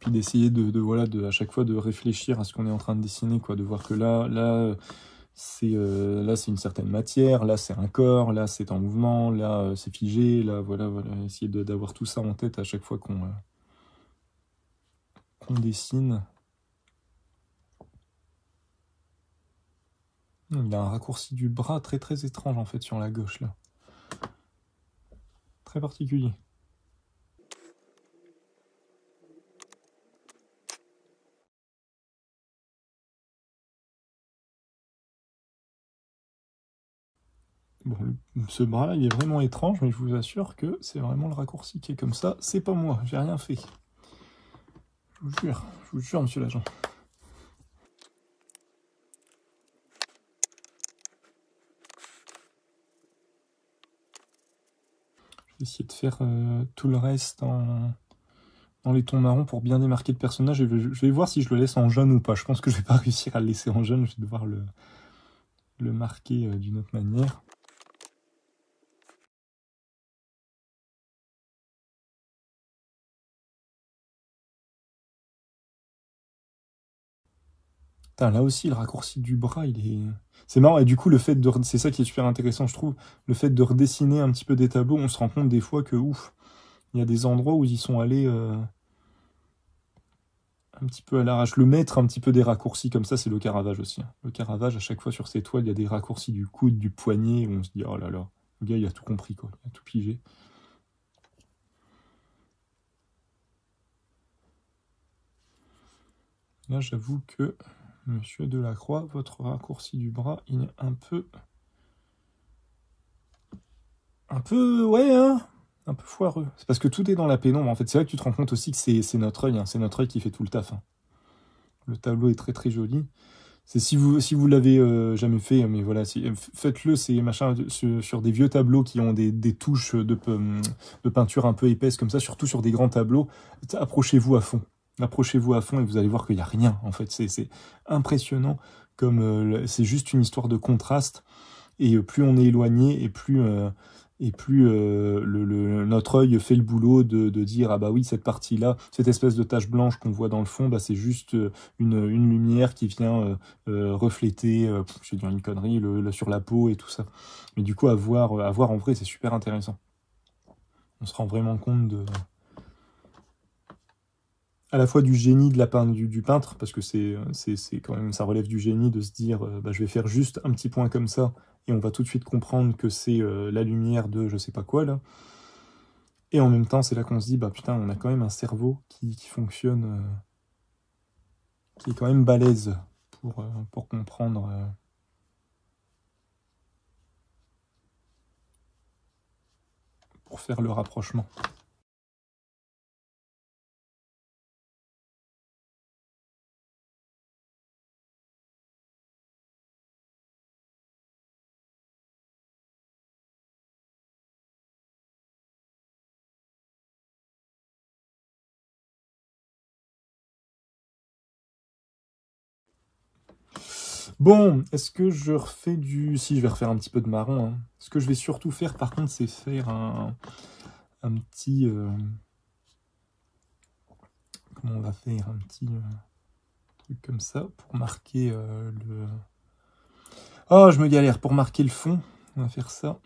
Speaker 1: Puis d'essayer à chaque fois de réfléchir à ce qu'on est en train de dessiner, quoi. De voir que là c'est une certaine matière, là c'est un corps, là c'est en mouvement, là c'est figé, là voilà. Essayer d'avoir tout ça en tête à chaque fois qu'on dessine. Il a un raccourci du bras très très étrange en fait sur la gauche là. Très particulier. Bon, ce bras là il est vraiment étrange, mais je vous assure que c'est vraiment le raccourci qui est comme ça. C'est pas moi, j'ai rien fait. Je vous jure monsieur l'agent. Essayer de faire tout le reste dans les tons marrons pour bien démarquer le personnage. Et je vais voir si je le laisse en jaune ou pas. Je pense que je vais pas réussir à le laisser en jaune. Je vais devoir le marquer d'une autre manière. Putain, là aussi, le raccourci du bras, il est... C'est marrant, et du coup, c'est ça qui est super intéressant, je trouve, le fait de redessiner un petit peu des tableaux, on se rend compte des fois que, ouf, il y a des endroits où ils sont allés un petit peu à l'arrache. Le maître un petit peu des raccourcis comme ça, c'est le Caravage aussi, hein. Le Caravage, à chaque fois sur ses toiles, il y a des raccourcis du coude, du poignet, où on se dit, oh là là, le gars, il a tout compris, quoi, il a tout pigé. Là, j'avoue que, Monsieur Delacroix, votre raccourci du bras, il est un peu, ouais, hein, un peu foireux. C'est parce que tout est dans la pénombre. En fait, c'est là que tu te rends compte aussi que c'est notre œil, hein. C'est notre œil qui fait tout le taf, hein. Le tableau est très très joli. C'est si vous l'avez jamais fait, mais voilà, faites-le. C'est machin sur des vieux tableaux qui ont des touches de peinture un peu épaisses comme ça, surtout sur des grands tableaux. Approchez-vous à fond. Approchez-vous à fond et vous allez voir qu'il n'y a rien. En fait, c'est impressionnant. Comme c'est juste une histoire de contraste. Et plus on est éloigné, et plus notre œil fait le boulot de dire ah bah oui, cette partie-là, cette espèce de tache blanche qu'on voit dans le fond, bah c'est juste une lumière qui vient refléter, je vais dire une connerie, sur la peau et tout ça. Mais du coup, à voir en vrai, c'est super intéressant. On se rend vraiment compte à la fois du génie du peintre, parce que c'est quand même, ça relève du génie de se dire, bah, je vais faire juste un petit point comme ça, et on va tout de suite comprendre que c'est la lumière de je sais pas quoi, là. Et en même temps, c'est là qu'on se dit, bah putain, on a quand même un cerveau qui fonctionne, qui est quand même balèze pour comprendre, pour faire le rapprochement. Bon, est-ce que je refais du... Si, je vais refaire un petit peu de marron, hein. Ce que je vais surtout faire, par contre, c'est faire un petit... comment on va faire? Un petit truc comme ça, pour marquer le... Oh, je me galère, pour marquer le fond, on va faire ça.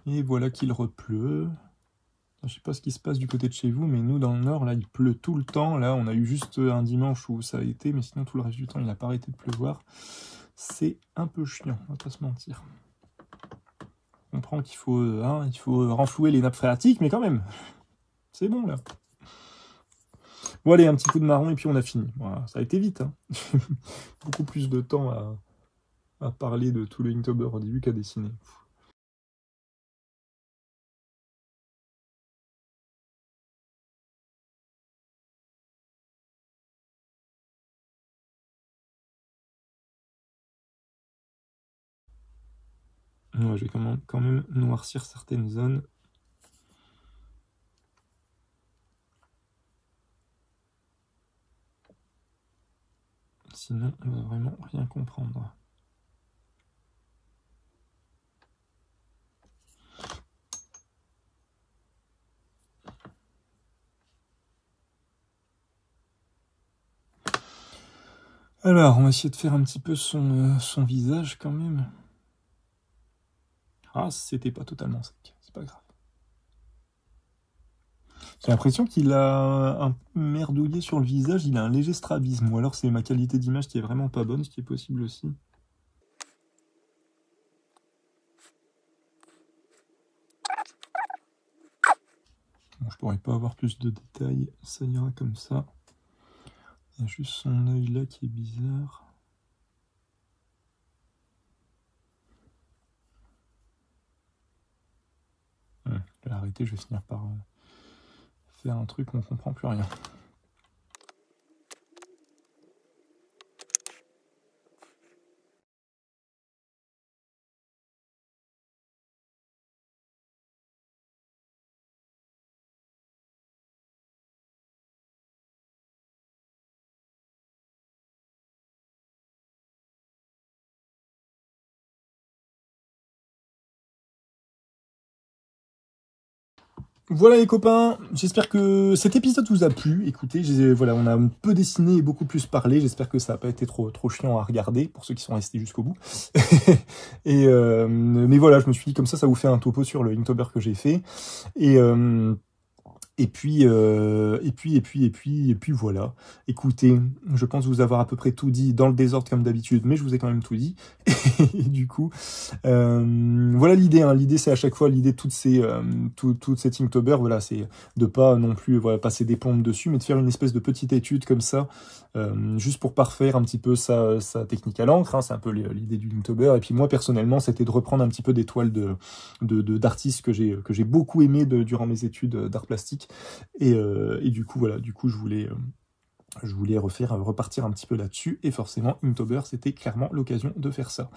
Speaker 1: Et voilà qu'il repleut. Je sais pas ce qui se passe du côté de chez vous, mais nous, dans le nord, là, il pleut tout le temps. Là, on a eu juste un dimanche où ça a été, mais sinon, tout le reste du temps, il n'a pas arrêté de pleuvoir. C'est un peu chiant, on va pas se mentir. On comprend qu'il faut, il faut renflouer les nappes phréatiques, mais quand même, c'est bon, là. Bon, allez, un petit coup de marron, et puis on a fini. Voilà, ça a été vite, hein. Beaucoup plus de temps à parler de tout le Inktober au début qu'à dessiner. Ouais, je vais quand même noircir certaines zones. Sinon, on va vraiment rien comprendre. Alors, on va essayer de faire un petit peu son visage quand même. Ah, c'était pas totalement sec, c'est pas grave. J'ai l'impression qu'il a un peu merdouillé sur le visage, il a un léger strabisme, ou alors c'est ma qualité d'image qui est vraiment pas bonne, ce qui est possible aussi. Bon, je pourrais pas avoir plus de détails, ça ira comme ça. Il y a juste son œil là qui est bizarre. Je vais arrêter, je vais finir par faire un truc où on comprend plus rien. Voilà les copains, j'espère que cet épisode vous a plu. Écoutez, voilà, on a un peu dessiné et beaucoup plus parlé. J'espère que ça n'a pas été trop chiant à regarder pour ceux qui sont restés jusqu'au bout. Mais voilà, je me suis dit comme ça vous fait un topo sur le Inktober que j'ai fait. Et puis voilà. Écoutez, je pense vous avoir à peu près tout dit dans le désordre comme d'habitude, mais je vous ai quand même tout dit. Et du coup, voilà l'idée. Hein. L'idée, c'est à chaque fois l'idée de toute cette Inktober. Voilà, c'est de pas non plus voilà passer des plombes dessus, mais de faire une espèce de petite étude comme ça, juste pour parfaire un petit peu sa technique à l'encre. Hein. C'est un peu l'idée du Inktober. Et puis moi personnellement, c'était de reprendre un petit peu des toiles d'artistes que j'ai beaucoup aimé durant mes études d'art plastique. Et du coup voilà, je voulais repartir un petit peu là-dessus, et forcément Inktober c'était clairement l'occasion de faire ça.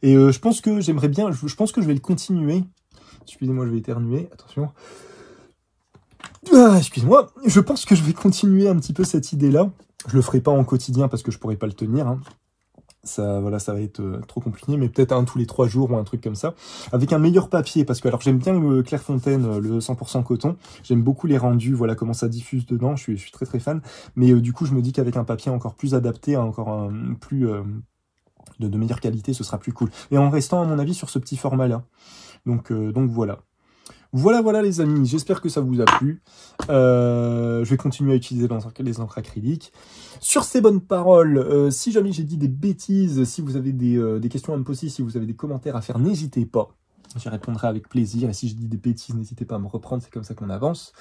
Speaker 1: Et je pense que j'aimerais bien, je pense que je vais le continuer. Excusez-moi, je vais éternuer, attention. Ah, excusez-moi, je pense que je vais continuer un petit peu cette idée-là. Je le ferai pas en quotidien parce que je pourrais pas le tenir. Hein. Ça, voilà, ça va être trop compliqué, mais peut-être un tous les 3 jours ou un truc comme ça, avec un meilleur papier, parce que alors j'aime bien le Clairefontaine, le 100% coton, j'aime beaucoup les rendus, voilà comment ça diffuse dedans, je suis très très fan, mais du coup je me dis qu'avec un papier encore plus adapté, encore plus de meilleure qualité, ce sera plus cool, et en restant à mon avis sur ce petit format-là, donc voilà. Voilà les amis, j'espère que ça vous a plu. Je vais continuer à utiliser les encres acryliques. Sur ces bonnes paroles, si jamais j'ai dit des bêtises, si vous avez des questions à me poser, si vous avez des commentaires à faire, n'hésitez pas. J'y répondrai avec plaisir. Et si je dis des bêtises, n'hésitez pas à me reprendre, c'est comme ça qu'on avance.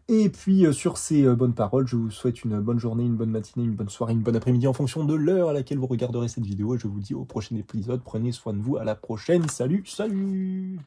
Speaker 1: Et puis sur ces bonnes paroles, je vous souhaite une bonne journée, une bonne matinée, une bonne soirée, une bonne après-midi en fonction de l'heure à laquelle vous regarderez cette vidéo. Et je vous dis au prochain épisode, prenez soin de vous, à la prochaine. Salut, salut!